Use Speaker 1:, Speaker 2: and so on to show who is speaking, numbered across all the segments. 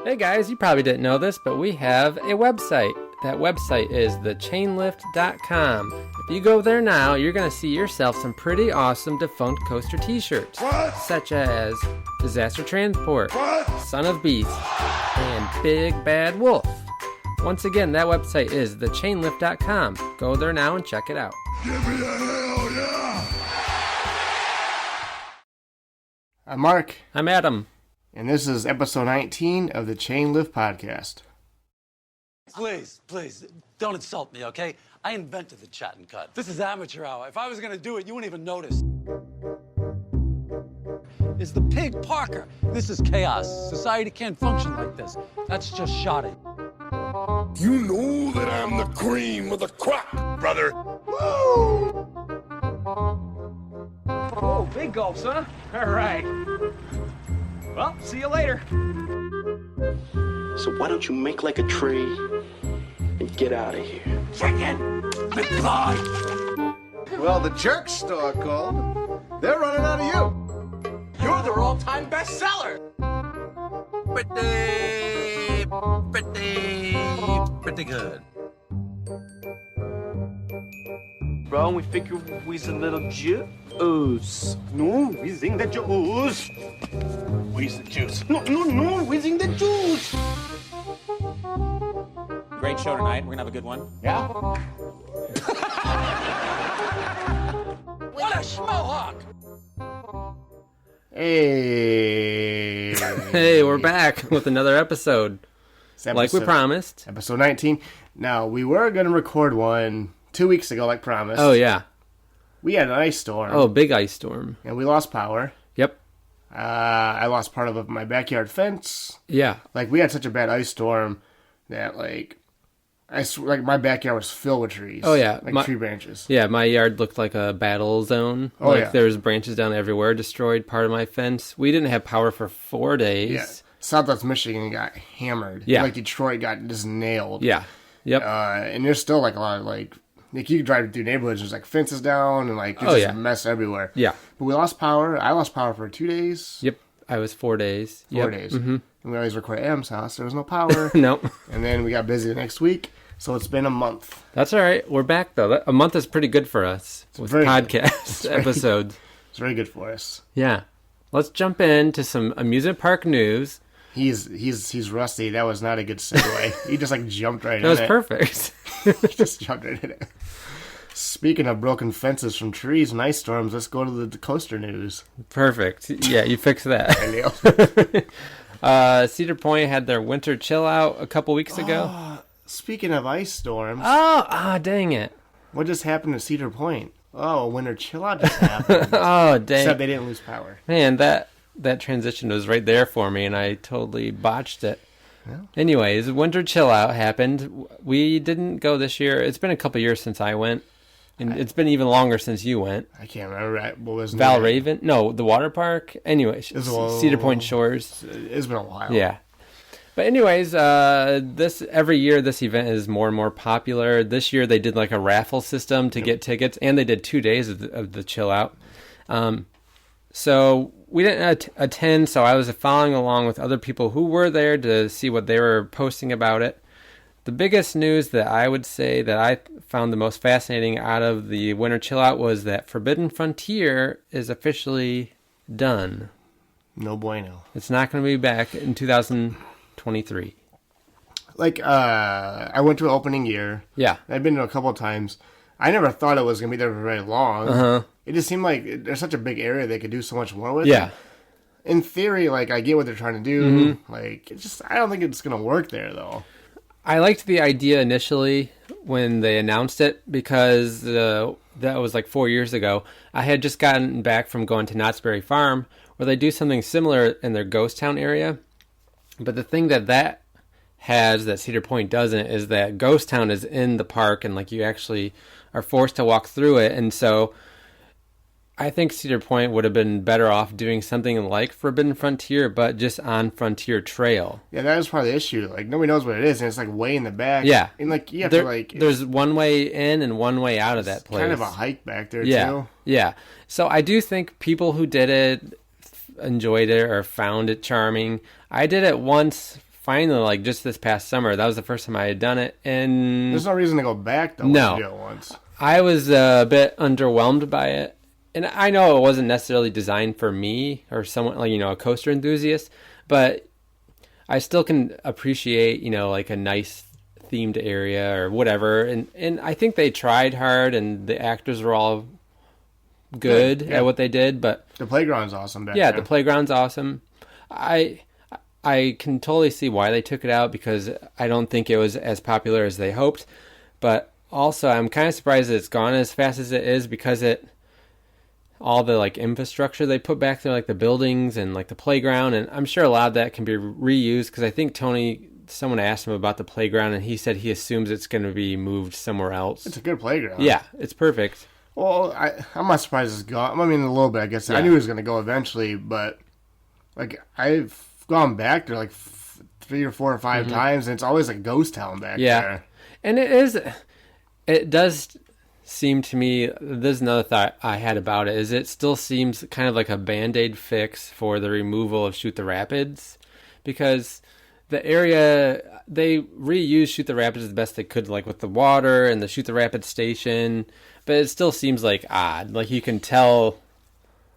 Speaker 1: Hey guys, you probably didn't know this, but we have a website. That website is thechainlift.com. If you go there now, you're going to see yourself some pretty awesome Defunct Coaster t-shirts.
Speaker 2: What?
Speaker 1: Such as Disaster Transport,
Speaker 2: What?
Speaker 1: Son of Beast, and Big Bad Wolf. Once again, that website is thechainlift.com. Go there now and check it out.
Speaker 2: Give me a hell yeah!
Speaker 3: I'm Mark,
Speaker 1: I'm Adam.
Speaker 3: and this is episode 19 of the Chain Lift Podcast.
Speaker 4: Please, don't insult me, okay? I invented the chat and cut. This is amateur hour. If I was gonna do it, you wouldn't even notice. It's the pig Parker. This is chaos. Society can't function like this. That's just shoddy.
Speaker 2: You know that I'm the cream of the crop, brother. Woo!
Speaker 5: Oh, big gulps, huh? All right. Well, see you later.
Speaker 6: So why don't you make like a tree and get out of here?
Speaker 2: Chicken McFly.
Speaker 7: Well, the jerk store called. They're running out of you.
Speaker 5: You're their all-time bestseller.
Speaker 4: Pretty good.
Speaker 6: Bro, we figure we's a little juice. No, we sing the juice. We's the juice. No, we sing the juice.
Speaker 5: Great show tonight. We're gonna have a good one.
Speaker 6: Yeah?
Speaker 4: What a schmohawk!
Speaker 3: Hey!
Speaker 1: Hey, we're back with another episode.
Speaker 3: It's
Speaker 1: Like we promised.
Speaker 3: Episode 19. Now, we were going to record one 2 weeks ago, like promised.
Speaker 1: Oh, yeah.
Speaker 3: We had an ice storm.
Speaker 1: Oh, big ice storm.
Speaker 3: And we lost power.
Speaker 1: Yep.
Speaker 3: I lost part of my backyard fence.
Speaker 1: Yeah.
Speaker 3: Like, we had such a bad ice storm that, my backyard was filled with trees.
Speaker 1: Oh, yeah.
Speaker 3: Like tree branches.
Speaker 1: Yeah, my yard looked like a battle zone.
Speaker 3: Oh,
Speaker 1: like
Speaker 3: yeah.
Speaker 1: there was branches down everywhere, destroyed part of my fence. We didn't have power for 4 days.
Speaker 3: Yeah. Southwest Michigan got hammered.
Speaker 1: Yeah.
Speaker 3: Like, Detroit got just nailed.
Speaker 1: Yeah. Yep.
Speaker 3: And there's still, like, a lot of, like you drive through neighborhoods, there's, like, fences down and, like, there's just a mess everywhere.
Speaker 1: Yeah.
Speaker 3: But we lost power. I lost power for 2 days.
Speaker 1: Yep. I was 4 days.
Speaker 3: 4 days.
Speaker 1: Mm-hmm.
Speaker 3: And we always record at Adam's house. There was no power.
Speaker 1: Nope.
Speaker 3: And then we got busy the next week. So it's been a month.
Speaker 1: That's all right. We're back, though. A month is pretty good for us with
Speaker 3: very good.
Speaker 1: podcast episodes.
Speaker 3: It's very good for us.
Speaker 1: Yeah. Let's jump into some amusement park news.
Speaker 3: He's rusty. That was not a good segue. He just, like, jumped right in
Speaker 1: That was
Speaker 3: it.
Speaker 1: perfect.
Speaker 3: He just jumped right in it. Speaking of broken fences from trees and ice storms, let's go to the coaster news.
Speaker 1: Perfect. Yeah, you fixed that. Cedar Point had their winter chill out a couple weeks ago.
Speaker 3: Speaking of ice storms,
Speaker 1: Dang it.
Speaker 3: what just happened to Cedar Point? Oh, a winter chill out just happened.
Speaker 1: Oh, dang.
Speaker 3: Except they didn't lose power.
Speaker 1: Man, that transition was right there for me, and I totally botched it.
Speaker 3: Yeah.
Speaker 1: Anyways, winter chill out happened. We didn't go this year. It's been a couple years since I went, and it's been even longer since you went.
Speaker 3: I can't remember what was
Speaker 1: Val Raven? No, the water park. Anyway, Cedar Point Shores.
Speaker 3: It's been a while.
Speaker 1: Yeah. But anyways, every year this event is more and more popular. This year they did like a raffle system to get tickets, and they did 2 days of the chill out. So we didn't attend, so I was following along with other people who were there to see what they were posting about it. The biggest news that I would say that I found the most fascinating out of the winter chill out was that Forbidden Frontier is officially done.
Speaker 3: No bueno.
Speaker 1: It's not going to be back in 2023.
Speaker 3: Like, I went to an opening year.
Speaker 1: Yeah.
Speaker 3: I've been to a couple of times. I never thought it was going to be there for very long.
Speaker 1: Uh-huh.
Speaker 3: It just seemed like there's such a big area they could do so much more with.
Speaker 1: Yeah.
Speaker 3: In theory, like, I get what they're trying to do. Mm-hmm. Like, I don't think it's going to work there, though.
Speaker 1: I liked the idea initially when they announced it because that was like 4 years ago. I had just gotten back from going to Knott's Berry Farm where they do something similar in their ghost town area. But the thing that has that Cedar Point doesn't is that ghost town is in the park and like you actually are forced to walk through it. And so I think Cedar Point would have been better off doing something like Forbidden Frontier, but just on Frontier Trail.
Speaker 3: Yeah, that was part of the issue. Like, nobody knows what it is, and it's, like, way in the back.
Speaker 1: Yeah.
Speaker 3: And, like, you have to, like...
Speaker 1: There's one way in and one way out of that place.
Speaker 3: Kind of a hike back there,
Speaker 1: too. Yeah. So I do think people who did it enjoyed it or found it charming. I did it once finally, like, just this past summer, that was the first time I had done it, and
Speaker 3: There's no reason to go back, though,
Speaker 1: No.
Speaker 3: when you do it once.
Speaker 1: I was a bit underwhelmed by it. And I know it wasn't necessarily designed for me or someone, like, a coaster enthusiast, but I still can appreciate, like a nice themed area or whatever. And I think they tried hard, and the actors were all good
Speaker 3: Yeah.
Speaker 1: at what they did, but
Speaker 3: The playground's awesome back
Speaker 1: yeah,
Speaker 3: there.
Speaker 1: the playground's awesome. I can totally see why they took it out, because I don't think it was as popular as they hoped. But also, I'm kind of surprised that it's gone as fast as it is, because all the like infrastructure they put back there, like the buildings and like the playground, and I'm sure a lot of that can be reused, because I think someone asked him about the playground, and he said he assumes it's going to be moved somewhere else.
Speaker 3: It's a good playground.
Speaker 1: Yeah, it's perfect.
Speaker 3: Well, I'm not surprised it's gone. I mean, a little bit, I guess. I
Speaker 1: Yeah.
Speaker 3: knew it was going to go eventually, but like I've gone back there like 3 or 4 or 5 times, and it's always like a ghost town back
Speaker 1: Yeah.
Speaker 3: there.
Speaker 1: And it does seem to me, there's another thought I had about it, is it still seems kind of like a Band-Aid fix for the removal of Shoot the Rapids, because the area, they reused Shoot the Rapids the best they could, like with the water and the Shoot the Rapids station, but it still seems like odd. Like, you can tell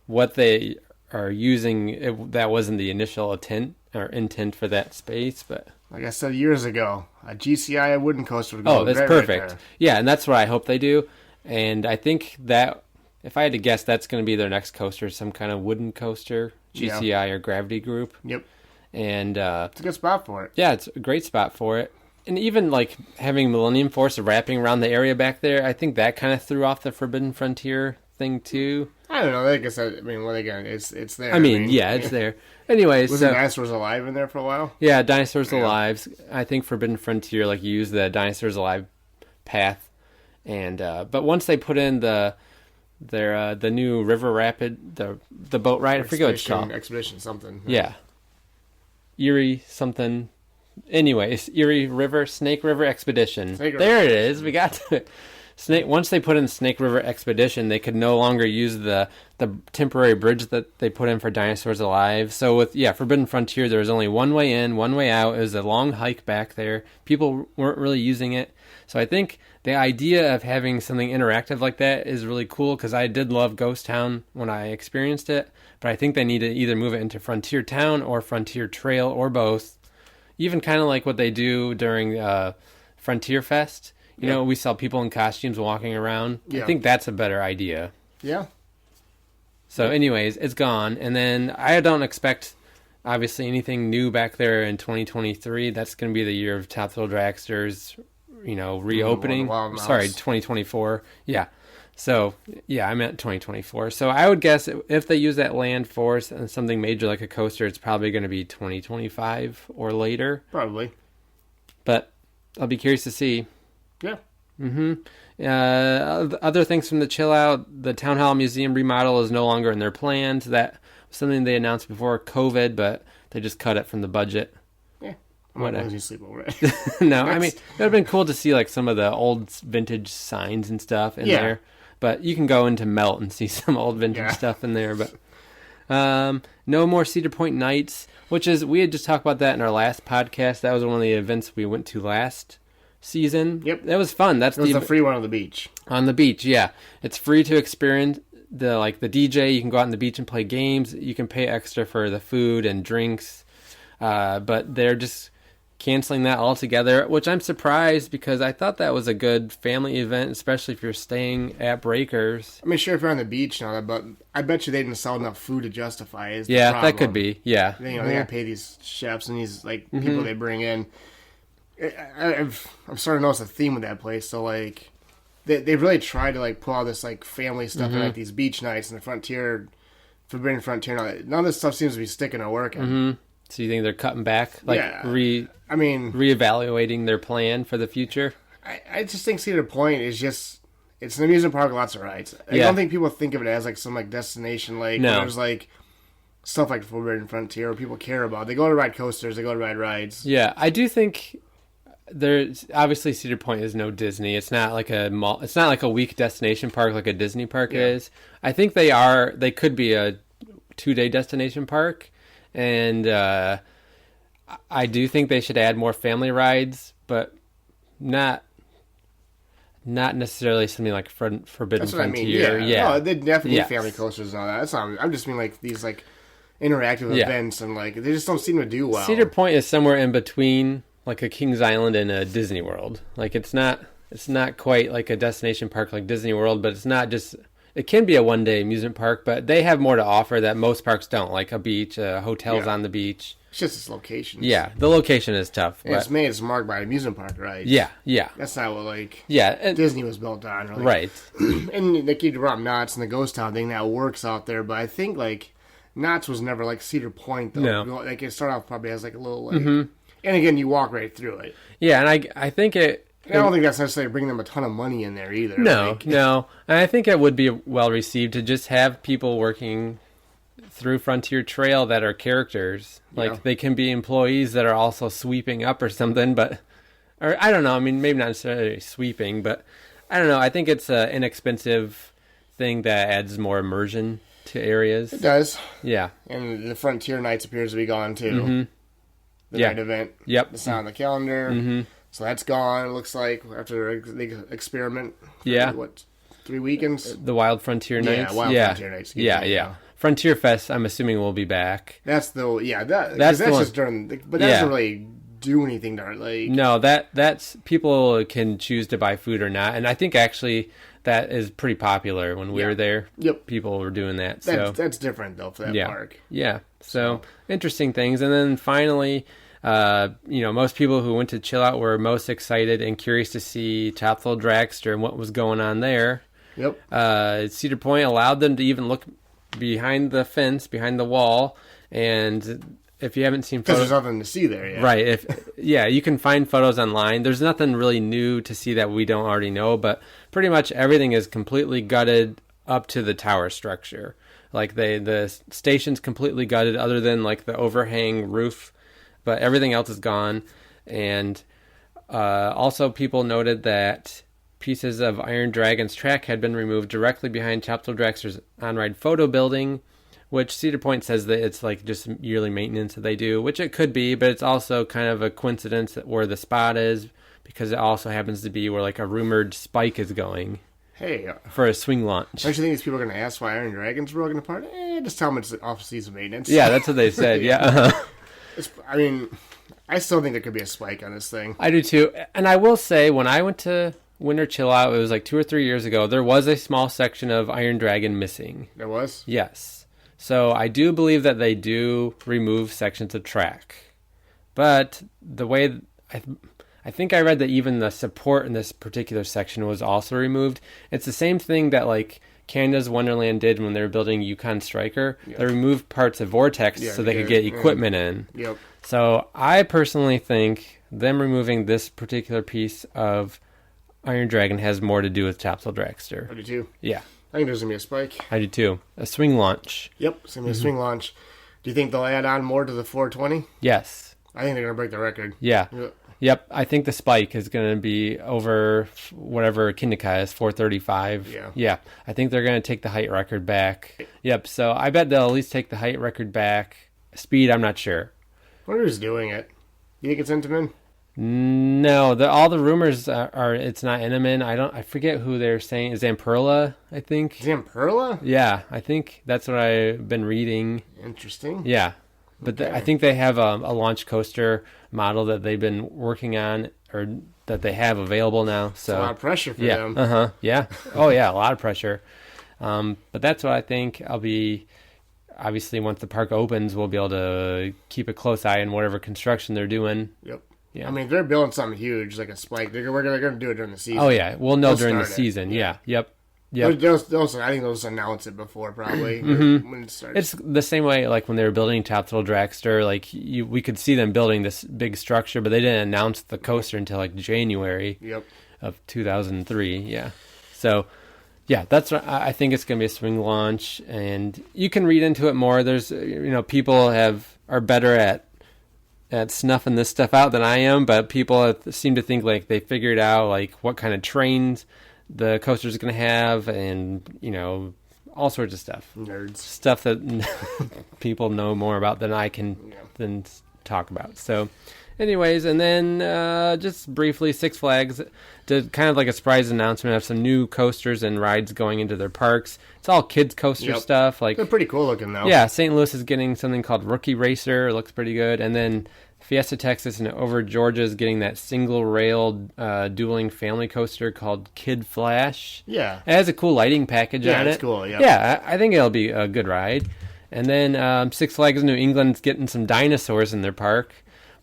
Speaker 1: what they are using, that wasn't the initial intent for that space, but...
Speaker 3: Like I said years ago, a GCI wooden coaster would go
Speaker 1: Oh, that's
Speaker 3: great right
Speaker 1: perfect.
Speaker 3: there.
Speaker 1: Yeah, and that's what I hope they do. And I think that, if I had to guess, that's going to be their next coaster, some kind of wooden coaster, GCI or Gravity Group.
Speaker 3: Yep.
Speaker 1: And
Speaker 3: It's a good spot for it.
Speaker 1: yeah, it's a great spot for it. And even like having Millennium Force wrapping around the area back there, I think that kind of threw off the Forbidden Frontier thing too.
Speaker 3: I don't know. Like I said, I mean, well, again, it's there.
Speaker 1: I mean, yeah, it's there. Anyways,
Speaker 3: Was
Speaker 1: so,
Speaker 3: the Dinosaurs Alive in there for a while?
Speaker 1: yeah, Dinosaurs Alive. I think Forbidden Frontier, like, you use the Dinosaurs Alive path, and but once they put in the new River Rapid, the boat ride, I forget what it's called.
Speaker 3: Expedition something.
Speaker 1: Yeah, Erie something. Anyways, Snake River Expedition.
Speaker 3: Snake River
Speaker 1: There it is. We got to it. Once they put in Snake River Expedition, they could no longer use the temporary bridge that they put in for Dinosaurs Alive. So with Forbidden Frontier, there was only one way in, one way out. It was a long hike back there. People weren't really using it. So I think the idea of having something interactive like that is really cool, because I did love Ghost Town when I experienced it. But I think they need to either move it into Frontier Town or Frontier Trail or both. Even kind of like what they do during Frontier Fest. You know, we saw people in costumes walking around.
Speaker 3: Yeah.
Speaker 1: I think that's a better idea.
Speaker 3: Yeah.
Speaker 1: So anyways, it's gone. And then I don't expect, obviously, anything new back there in 2023. That's going to be the year of Top Thrill Dragsters, reopening.
Speaker 3: Wild Mouse.
Speaker 1: Sorry, 2024. Yeah. So, yeah, I meant 2024. So I would guess if they use that land force and something major like a coaster, it's probably going to be 2025 or later.
Speaker 3: Probably.
Speaker 1: But I'll be curious to see.
Speaker 3: Yeah.
Speaker 1: Other things from the Chill Out, the Town Hall Museum remodel is no longer in their plans. That was something they announced before COVID, but they just cut it from the budget.
Speaker 3: Yeah. I'm not losing sleep over it.
Speaker 1: No, I mean, it would have been cool to see like some of the old vintage signs and stuff in there. But you can go into Melt and see some old vintage stuff in there. But no more Cedar Point Nights, which is, we had just talked about that in our last podcast. That was one of the events we went to last season.
Speaker 3: Yep.
Speaker 1: That was fun. That's
Speaker 3: It was the free one on the beach.
Speaker 1: On the beach, yeah. It's free to experience the DJ. You can go out on the beach and play games. You can pay extra for the food and drinks. But they're just canceling that altogether, which I'm surprised, because I thought that was a good family event, especially if you're staying at Breakers.
Speaker 3: I mean, sure, if you're on the beach and all that, but I bet you they didn't sell enough food to justify it.
Speaker 1: Yeah, that could be. Yeah.
Speaker 3: They got to pay these chefs and these people they bring in. I'm starting to notice a theme with that place. So they really tried to pull all this family stuff in these beach nights and the Frontier, Forbidden Frontier. And all that. None of this stuff seems to be sticking or working.
Speaker 1: So you think they're cutting back, reevaluating their plan for the future?
Speaker 3: I just think Cedar Point is it's an amusement park with lots of rides. I don't think people think of it as some destination where there's stuff like Forbidden Frontier where people care about. They go to ride coasters, they go to ride rides.
Speaker 1: Yeah, I do think there's obviously Cedar Point is no Disney. It's not like a mall. It's not like a week destination park like a Disney park is. I think they could be a 2-day destination park, and I do think they should add more family rides, but not necessarily something like Forbidden
Speaker 3: That's what I mean.
Speaker 1: Frontier.
Speaker 3: Yeah. No, they definitely
Speaker 1: Yes.
Speaker 3: family coasters and all that. That's not, I'm just mean like these like interactive
Speaker 1: Yeah.
Speaker 3: events and like they just don't seem to do well.
Speaker 1: Cedar Point is somewhere in between like a Kings Island and a Disney World. Like it's not quite like a destination park like Disney World, but it's not just, it can be a one-day amusement park, but they have more to offer that most parks don't, like a beach, hotels on the beach.
Speaker 3: It's just its location.
Speaker 1: Yeah, the location is tough.
Speaker 3: And
Speaker 1: But,
Speaker 3: it's marked by amusement park rides.
Speaker 1: yeah.
Speaker 3: That's not what like
Speaker 1: Yeah. And,
Speaker 3: Disney was built on, really.
Speaker 1: right.
Speaker 3: And they keep Rob Knott's and the Ghost Town thing that works out there, but I think like Knott's was never like Cedar Point though.
Speaker 1: No.
Speaker 3: Like it started off probably as like a little like, and again you walk right through it.
Speaker 1: Yeah, and I think it.
Speaker 3: And I don't think that's necessarily bringing them a ton of money in there either.
Speaker 1: No,
Speaker 3: like,
Speaker 1: no. And I think it would be well received to just have people working through Frontier Trail that are characters. Like
Speaker 3: Yeah.
Speaker 1: they can be employees that are also sweeping up or something, or I don't know. I mean, maybe not necessarily sweeping, but I don't know. I think it's an inexpensive thing that adds more immersion to areas.
Speaker 3: It does.
Speaker 1: Yeah.
Speaker 3: And the Frontier Nights appears to be gone too. The
Speaker 1: Yeah.
Speaker 3: night event.
Speaker 1: Yep.
Speaker 3: It's not on the calendar. So that's gone, it looks like, after the experiment. For,
Speaker 1: Yeah.
Speaker 3: What, 3 weekends?
Speaker 1: The Wild Frontier Nights.
Speaker 3: Wild Frontier Nights, excuse
Speaker 1: Yeah,
Speaker 3: me,
Speaker 1: yeah.
Speaker 3: yeah.
Speaker 1: Frontier Fest, I'm assuming, will be back.
Speaker 3: That's the,
Speaker 1: That's
Speaker 3: that's
Speaker 1: the one.
Speaker 3: just during, but that
Speaker 1: Yeah.
Speaker 3: doesn't really do anything to, like,
Speaker 1: No, that's people can choose to buy food or not, and I think actually that is pretty popular when we were there.
Speaker 3: Yep.
Speaker 1: People were doing that. So
Speaker 3: that's different, though, for that
Speaker 1: yeah,
Speaker 3: park.
Speaker 1: yeah. So interesting things, and then finally, most people who went to Chill Out were most excited and curious to see Topthrill Dragster and what was going on there.
Speaker 3: Yep.
Speaker 1: Cedar Point allowed them to even look behind the fence, behind the wall, and if you haven't seen
Speaker 3: Because
Speaker 1: photos,
Speaker 3: there's nothing to see there yet.
Speaker 1: right? You can find photos online. There's nothing really new to see that we don't already know, but pretty much everything is completely gutted up to the tower structure. Like the station's completely gutted, other than like the overhang roof, but everything else is gone. And also, people noted that pieces of Iron Dragon's track had been removed directly behind Topthrill Dragster's on-ride photo building, which Cedar Point says that it's like just yearly maintenance that they do, which it could be, but it's also kind of a coincidence where the spot is, because it also happens to be where like a rumored spike is going
Speaker 3: Hey,
Speaker 1: for a swing launch.
Speaker 3: don't you think these people are going to ask why Iron Dragon's broken apart? Just tell them it's off-season maintenance.
Speaker 1: Yeah, that's what they said. Yeah.
Speaker 3: I mean, I still think there could be a spike on this thing.
Speaker 1: I do too. And I will say, when I went to Winter Chill Out, it was like 2 or 3 years ago, there was a small section of Iron Dragon missing.
Speaker 3: There was?
Speaker 1: Yes. So I do believe that they do remove sections of track. But the way I think I read that even the support in this particular section was also removed. It's the same thing that like Canada's Wonderland did when they were building Yukon Striker.
Speaker 3: Yep.
Speaker 1: They removed parts of Vortex so they could get equipment in.
Speaker 3: Yep.
Speaker 1: So I personally think them removing this particular piece of Iron Dragon has more to do with Topthrill Dragster.
Speaker 3: I do too.
Speaker 1: Yeah,
Speaker 3: I think there's going to be a spike.
Speaker 1: I do too. A swing launch.
Speaker 3: Yep, it's going to be a swing launch. Do you think they'll add on more to the 420?
Speaker 1: Yes.
Speaker 3: I think they're going to break the record.
Speaker 1: Yeah.
Speaker 3: Yep.
Speaker 1: Yep. I think the spike is going to be over whatever Kinnikai is, 435.
Speaker 3: Yeah.
Speaker 1: Yeah. I think they're going to take the height record back. Yep. So I bet they'll at least take the height record back. Speed, I'm not sure.
Speaker 3: I wonder who's doing it. You think it's Intamin?
Speaker 1: No, all the rumors are it's not Intamin. I forget who they're saying. Zamperla, I think.
Speaker 3: Zamperla?
Speaker 1: Yeah, I think that's what I've been reading.
Speaker 3: Interesting.
Speaker 1: Yeah, but
Speaker 3: Okay.
Speaker 1: I think they have a launch coaster model that they've been working on, or that they have available now. So
Speaker 3: It's a lot of pressure for
Speaker 1: yeah,
Speaker 3: them.
Speaker 1: yeah. Oh yeah, a lot of pressure. But that's what I think. I'll be obviously once the park opens, we'll be able to keep a close eye on whatever construction they're doing.
Speaker 3: Yep.
Speaker 1: Yeah.
Speaker 3: I mean, they're building something huge, like a spike. They're going to do it during the season.
Speaker 1: Oh yeah, we'll know
Speaker 3: They'll
Speaker 1: during the
Speaker 3: start it.
Speaker 1: season. Yeah. Yep.
Speaker 3: They'll,
Speaker 1: Yep.
Speaker 3: I think they'll just announce it before, probably, when it starts.
Speaker 1: It's the same way like when they were building Topthrill Dragster. Like we could see them building this big structure, but they didn't announce the coaster until like January
Speaker 3: Yep.
Speaker 1: of 2003. Yeah. So yeah, that's what I think it's going to be a swing launch, and you can read into it more. There's people are better at snuffing this stuff out than I am, but people seem to think like they figured out like what kind of trains the coaster's going to have, and all sorts of stuff.
Speaker 3: Nerds.
Speaker 1: Stuff that people know more about than I can, than talk about. So, anyways, and then just briefly, Six Flags did kind of like a surprise announcement of some new coasters and rides going into their parks. It's all kids coaster stuff. Like
Speaker 3: they're pretty cool looking though.
Speaker 1: Yeah, St. Louis is getting something called Rookie Racer. It looks pretty good. And then Fiesta Texas and Over Georgia is getting that single rail dueling family coaster called Kid Flash.
Speaker 3: Yeah.
Speaker 1: It has a cool lighting package on it.
Speaker 3: Yeah, it's cool. Yeah.
Speaker 1: Yeah, I think it'll be a good ride. And then Six Flags New England's getting some dinosaurs in their park.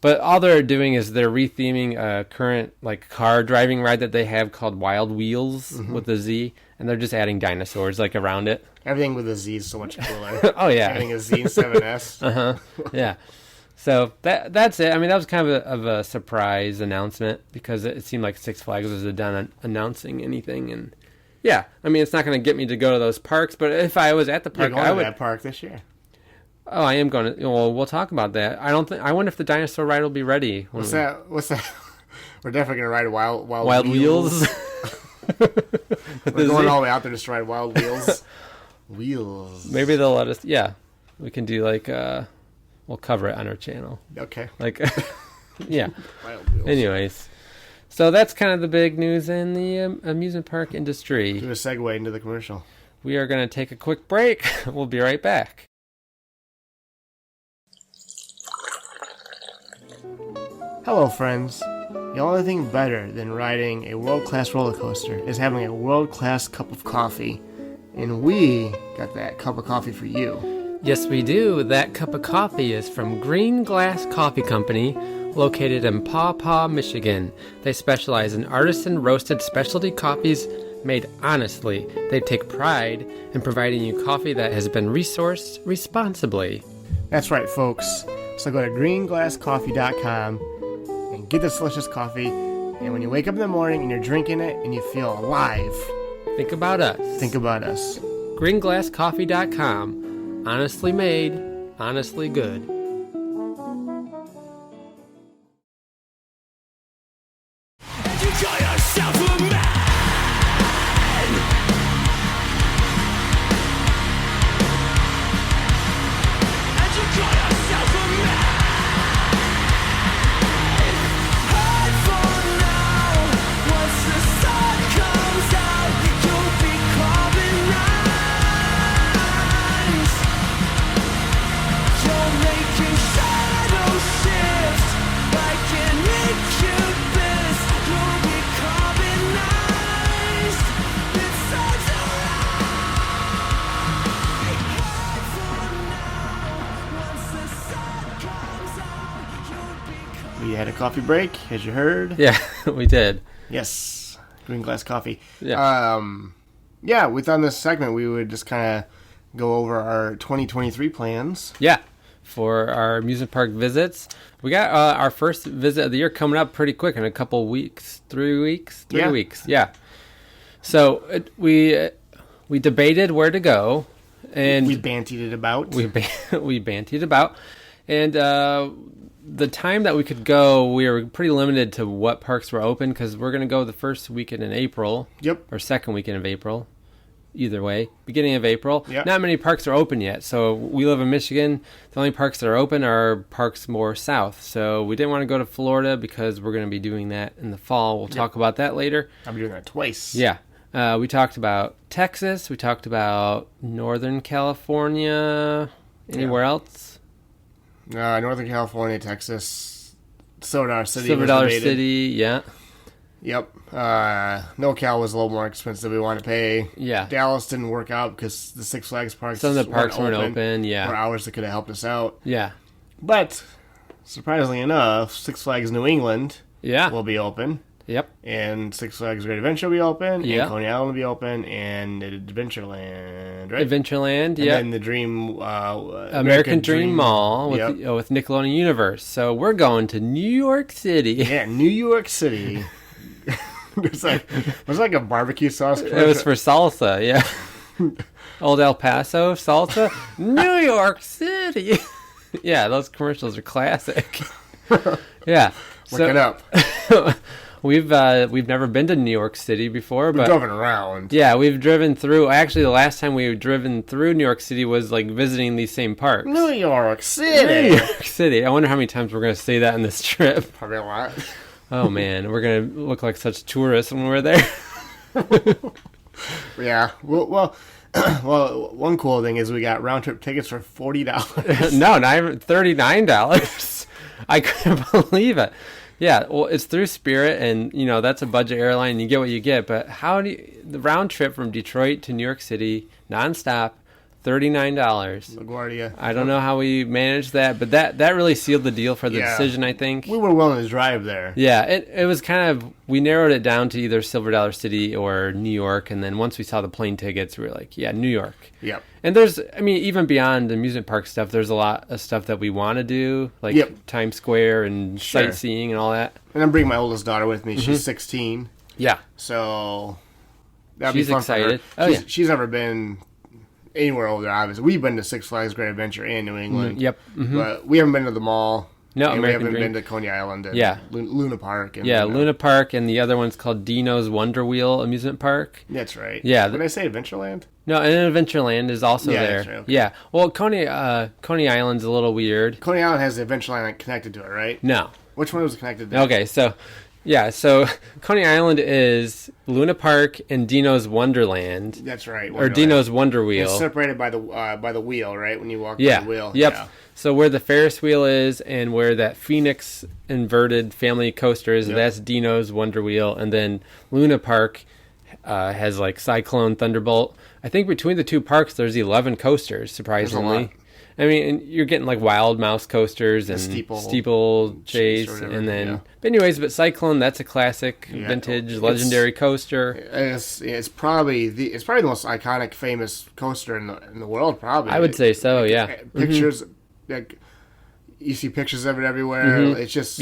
Speaker 1: But all they're doing is they're retheming a current like car driving ride that they have called Wild Wheels with a Z, and they're just adding dinosaurs like around it.
Speaker 3: Everything with a Z is so much cooler.
Speaker 1: Oh yeah,
Speaker 3: Having a Z and 7S.
Speaker 1: Yeah. So that's it. I mean, that was kind of a surprise announcement because it seemed like Six Flags was done announcing anything, and yeah, I mean, it's not going to get me to go to those parks, but if I was at the park,
Speaker 3: You're going
Speaker 1: I
Speaker 3: to
Speaker 1: would.
Speaker 3: that park this year.
Speaker 1: Oh, I am going to. Well, we'll talk about that. I wonder if the dinosaur ride will be ready.
Speaker 3: What's that? We're definitely gonna ride Wild
Speaker 1: Wheels.
Speaker 3: We're going all the way out there just to ride Wild Wheels. Wheels.
Speaker 1: Maybe they'll let us. Yeah, we can do like. We'll cover it on our channel.
Speaker 3: Okay.
Speaker 1: Like, yeah.
Speaker 3: Wild Wheels.
Speaker 1: Anyways, so that's kind of the big news in the amusement park industry.
Speaker 3: Do a segue into the commercial.
Speaker 1: We are going to take a quick break. We'll be right back.
Speaker 3: Hello, friends. The only thing better than riding a world-class roller coaster is having a world-class cup of coffee. And we got that cup of coffee for you.
Speaker 1: Yes, we do. That cup of coffee is from Green Glass Coffee Company, located in Paw Paw, Michigan. They specialize in artisan roasted specialty coffees made honestly. They take pride in providing you coffee that has been resourced responsibly.
Speaker 3: That's right, folks. So go to greenglasscoffee.com and get this delicious coffee. And when you wake up in the morning and you're drinking it and you feel alive,
Speaker 1: think about us.
Speaker 3: Think about us.
Speaker 1: greenglasscoffee.com. Honestly made, honestly good.
Speaker 3: We had a coffee break, as you heard.
Speaker 1: Yeah, we did.
Speaker 3: Yes, Green Glass Coffee.
Speaker 1: Yeah.
Speaker 3: Yeah, we thought in this segment we would just kind of go over our 2023 plans.
Speaker 1: Yeah, for our amusement park visits. We got our first visit of the year coming up pretty quick in a couple weeks. 3 weeks? 3 weeks, yeah. So we debated where to go. And
Speaker 3: we bantied it about.
Speaker 1: We bantied about. And the time that we could go, we were pretty limited to what parks were open because we're going to go the first weekend in April.
Speaker 3: Yep.
Speaker 1: Or second weekend of April. Either way. Beginning of April.
Speaker 3: Yep.
Speaker 1: Not many parks are open yet. So we live in Michigan. The only parks that are open are parks more south. So we didn't want to go to Florida because we're going to be doing that in the fall. We'll talk about that later.
Speaker 3: I'll be doing that twice.
Speaker 1: Yeah. We talked about Texas. We talked about Northern California. Anywhere else?
Speaker 3: Northern California, Texas, Silver Dollar City.
Speaker 1: Silver Dollar City, yeah.
Speaker 3: Yep. NoCal was a little more expensive. We wanted to pay.
Speaker 1: Yeah.
Speaker 3: Dallas didn't work out because the Six Flags parks.
Speaker 1: Some of the parks weren't open. Yeah.
Speaker 3: For hours that could have helped us out.
Speaker 1: Yeah.
Speaker 3: But surprisingly enough, Six Flags New England. will be open.
Speaker 1: Yep.
Speaker 3: And Six Flags Great Adventure will be open.
Speaker 1: Yep.
Speaker 3: And Coney Island will be open. And Adventureland, right?
Speaker 1: Adventureland,
Speaker 3: and
Speaker 1: yeah.
Speaker 3: then the Dream...
Speaker 1: American Dream Mall with, with Nickelodeon Universe. So we're going to New York City.
Speaker 3: Yeah, New York City. There's like a barbecue sauce commercial.
Speaker 1: It was for salsa, yeah. Old El Paso salsa. New York City. Yeah, those commercials are classic. Yeah.
Speaker 3: Look it up.
Speaker 1: we've never been to New York City before,
Speaker 3: We've
Speaker 1: but
Speaker 3: driven around.
Speaker 1: yeah, we've driven through. Actually, the last time we've driven through New York City was like visiting these same parks.
Speaker 3: New York City.
Speaker 1: New York City. I wonder how many times we're gonna say that in this trip.
Speaker 3: Probably a lot.
Speaker 1: Oh man, we're gonna look like such tourists when we're there.
Speaker 3: Yeah. Well, one cool thing is we got round trip tickets for $40.
Speaker 1: No, not even $39. I couldn't believe it. Yeah, well, it's through Spirit, and you know that's a budget airline, and you get what you get. But how do you, the round trip from Detroit to New York City nonstop, $39?
Speaker 3: LaGuardia.
Speaker 1: I don't know how we managed that, but that really sealed the deal for the decision, I think.
Speaker 3: We were willing to drive there.
Speaker 1: Yeah, it was kind of, we narrowed it down to either Silver Dollar City or New York, and then once we saw the plane tickets, we were like, yeah, New York.
Speaker 3: Yep.
Speaker 1: And there's, I mean, even beyond the amusement park stuff, there's a lot of stuff that we want to do, like Times Square and sightseeing and all that.
Speaker 3: And I'm bringing my oldest daughter with me. She's 16.
Speaker 1: Yeah.
Speaker 3: So that'd
Speaker 1: She's
Speaker 3: be fun
Speaker 1: excited.
Speaker 3: for her.
Speaker 1: Oh, yeah.
Speaker 3: She's never been anywhere over there, obviously. We've been to Six Flags Great Adventure in New England.
Speaker 1: Yep. Mm-hmm.
Speaker 3: But we haven't been to the mall.
Speaker 1: No,
Speaker 3: and
Speaker 1: American
Speaker 3: we haven't
Speaker 1: Dream.
Speaker 3: been to Coney Island and
Speaker 1: Yeah.
Speaker 3: Luna Park. And,
Speaker 1: Yeah, Luna Park, and the other one's called Dino's Wonder Wheel Amusement Park.
Speaker 3: That's right.
Speaker 1: Yeah.
Speaker 3: Did I say Adventureland?
Speaker 1: No, and Adventureland is also
Speaker 3: Yeah,
Speaker 1: there.
Speaker 3: that's right, okay.
Speaker 1: Yeah. Well, Coney Island's a little weird.
Speaker 3: Coney Island has the Adventureland connected to it, right?
Speaker 1: No.
Speaker 3: Which one was connected to?
Speaker 1: Okay, so Coney Island is Luna Park and Dino's Wonderland.
Speaker 3: That's right.
Speaker 1: Or
Speaker 3: Wonderland.
Speaker 1: Dino's Wonder Wheel.
Speaker 3: It's separated by the wheel, right? When you walk
Speaker 1: Yeah.
Speaker 3: by the wheel.
Speaker 1: Yep.
Speaker 3: Yeah.
Speaker 1: So where the Ferris wheel is and where that Phoenix inverted family coaster is, that's Dino's Wonder Wheel. And then Luna Park has like Cyclone, Thunderbolt. I think between the two parks, there's 11 coasters, surprisingly. I mean, and you're getting like Wild Mouse coasters and steeple chase, and then. But anyways, Cyclone, that's a classic, vintage, legendary coaster.
Speaker 3: It's probably the most iconic, famous coaster in the world. Probably,
Speaker 1: I would say so. Yeah,
Speaker 3: pictures, like you see pictures of it everywhere. It's just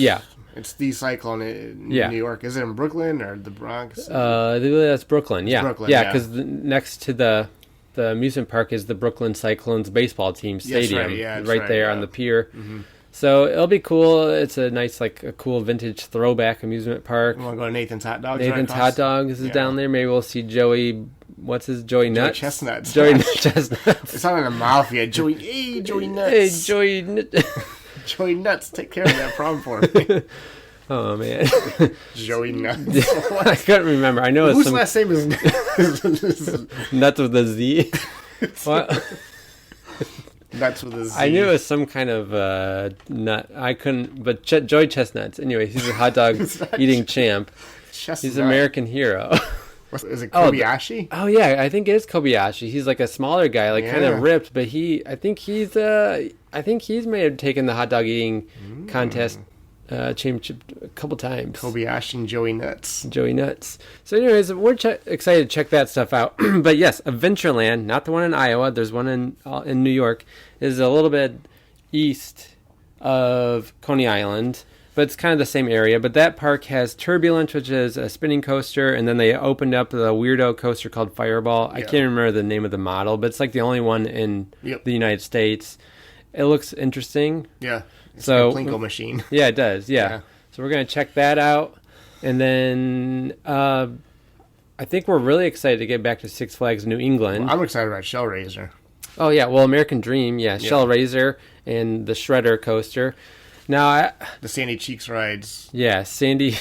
Speaker 3: it's the Cyclone in New York. Is it in Brooklyn or the Bronx?
Speaker 1: That's Brooklyn. Yeah,
Speaker 3: Brooklyn,
Speaker 1: because next to the amusement park is the Brooklyn Cyclones baseball team stadium, right there on the pier. Mm-hmm. So it'll be cool. It's a nice, like a cool vintage throwback amusement park.
Speaker 3: You want to go to Nathan's Hot Dogs?
Speaker 1: Nathan's Hot Dogs is down there. Maybe we'll see Joey. What's his Joey Nuts?
Speaker 3: Chestnuts.
Speaker 1: Joey Chestnuts.
Speaker 3: It's not in the mafia. Joey Nuts.
Speaker 1: Hey, Joey.
Speaker 3: Joey Nuts, take care of that problem for me.
Speaker 1: Oh man,
Speaker 3: Joey Nuts.
Speaker 1: I couldn't remember. I know
Speaker 3: whose
Speaker 1: it's
Speaker 3: last name is
Speaker 1: Nuts with a Z. What?
Speaker 3: Nuts with a Z.
Speaker 1: I knew it was some kind of nut. I couldn't. But Joey Chestnuts. Anyway, he's a hot dog eating champ.
Speaker 3: Chestnut.
Speaker 1: He's an American hero.
Speaker 3: Is it Kobayashi?
Speaker 1: Oh yeah, I think it is Kobayashi. He's like a smaller guy, like kind of ripped, but I think he's may have taken the hot dog eating contest championship a couple times.
Speaker 3: Kobayashi and Joey Nuts.
Speaker 1: Joey Nuts. So anyways, we're excited to check that stuff out. But yes, Adventureland, not the one in Iowa. There's one in New York. Is a little bit east of Coney Island, but it's kind of the same area. But that park has Turbulence, which is a spinning coaster, and then they opened up the weirdo coaster called Fireball. I can't remember the name of the model, but it's like the only one in the United States. It looks interesting.
Speaker 3: Yeah. It's
Speaker 1: so
Speaker 3: like a Plinko machine.
Speaker 1: Yeah, it does. Yeah. So we're gonna check that out, and then I think we're really excited to get back to Six Flags New England.
Speaker 3: Well, I'm excited about Shellraiser.
Speaker 1: Oh yeah, well American Dream, Shellraiser and the Shredder coaster. Now
Speaker 3: the Sandy Cheeks rides.
Speaker 1: Yeah, Sandy's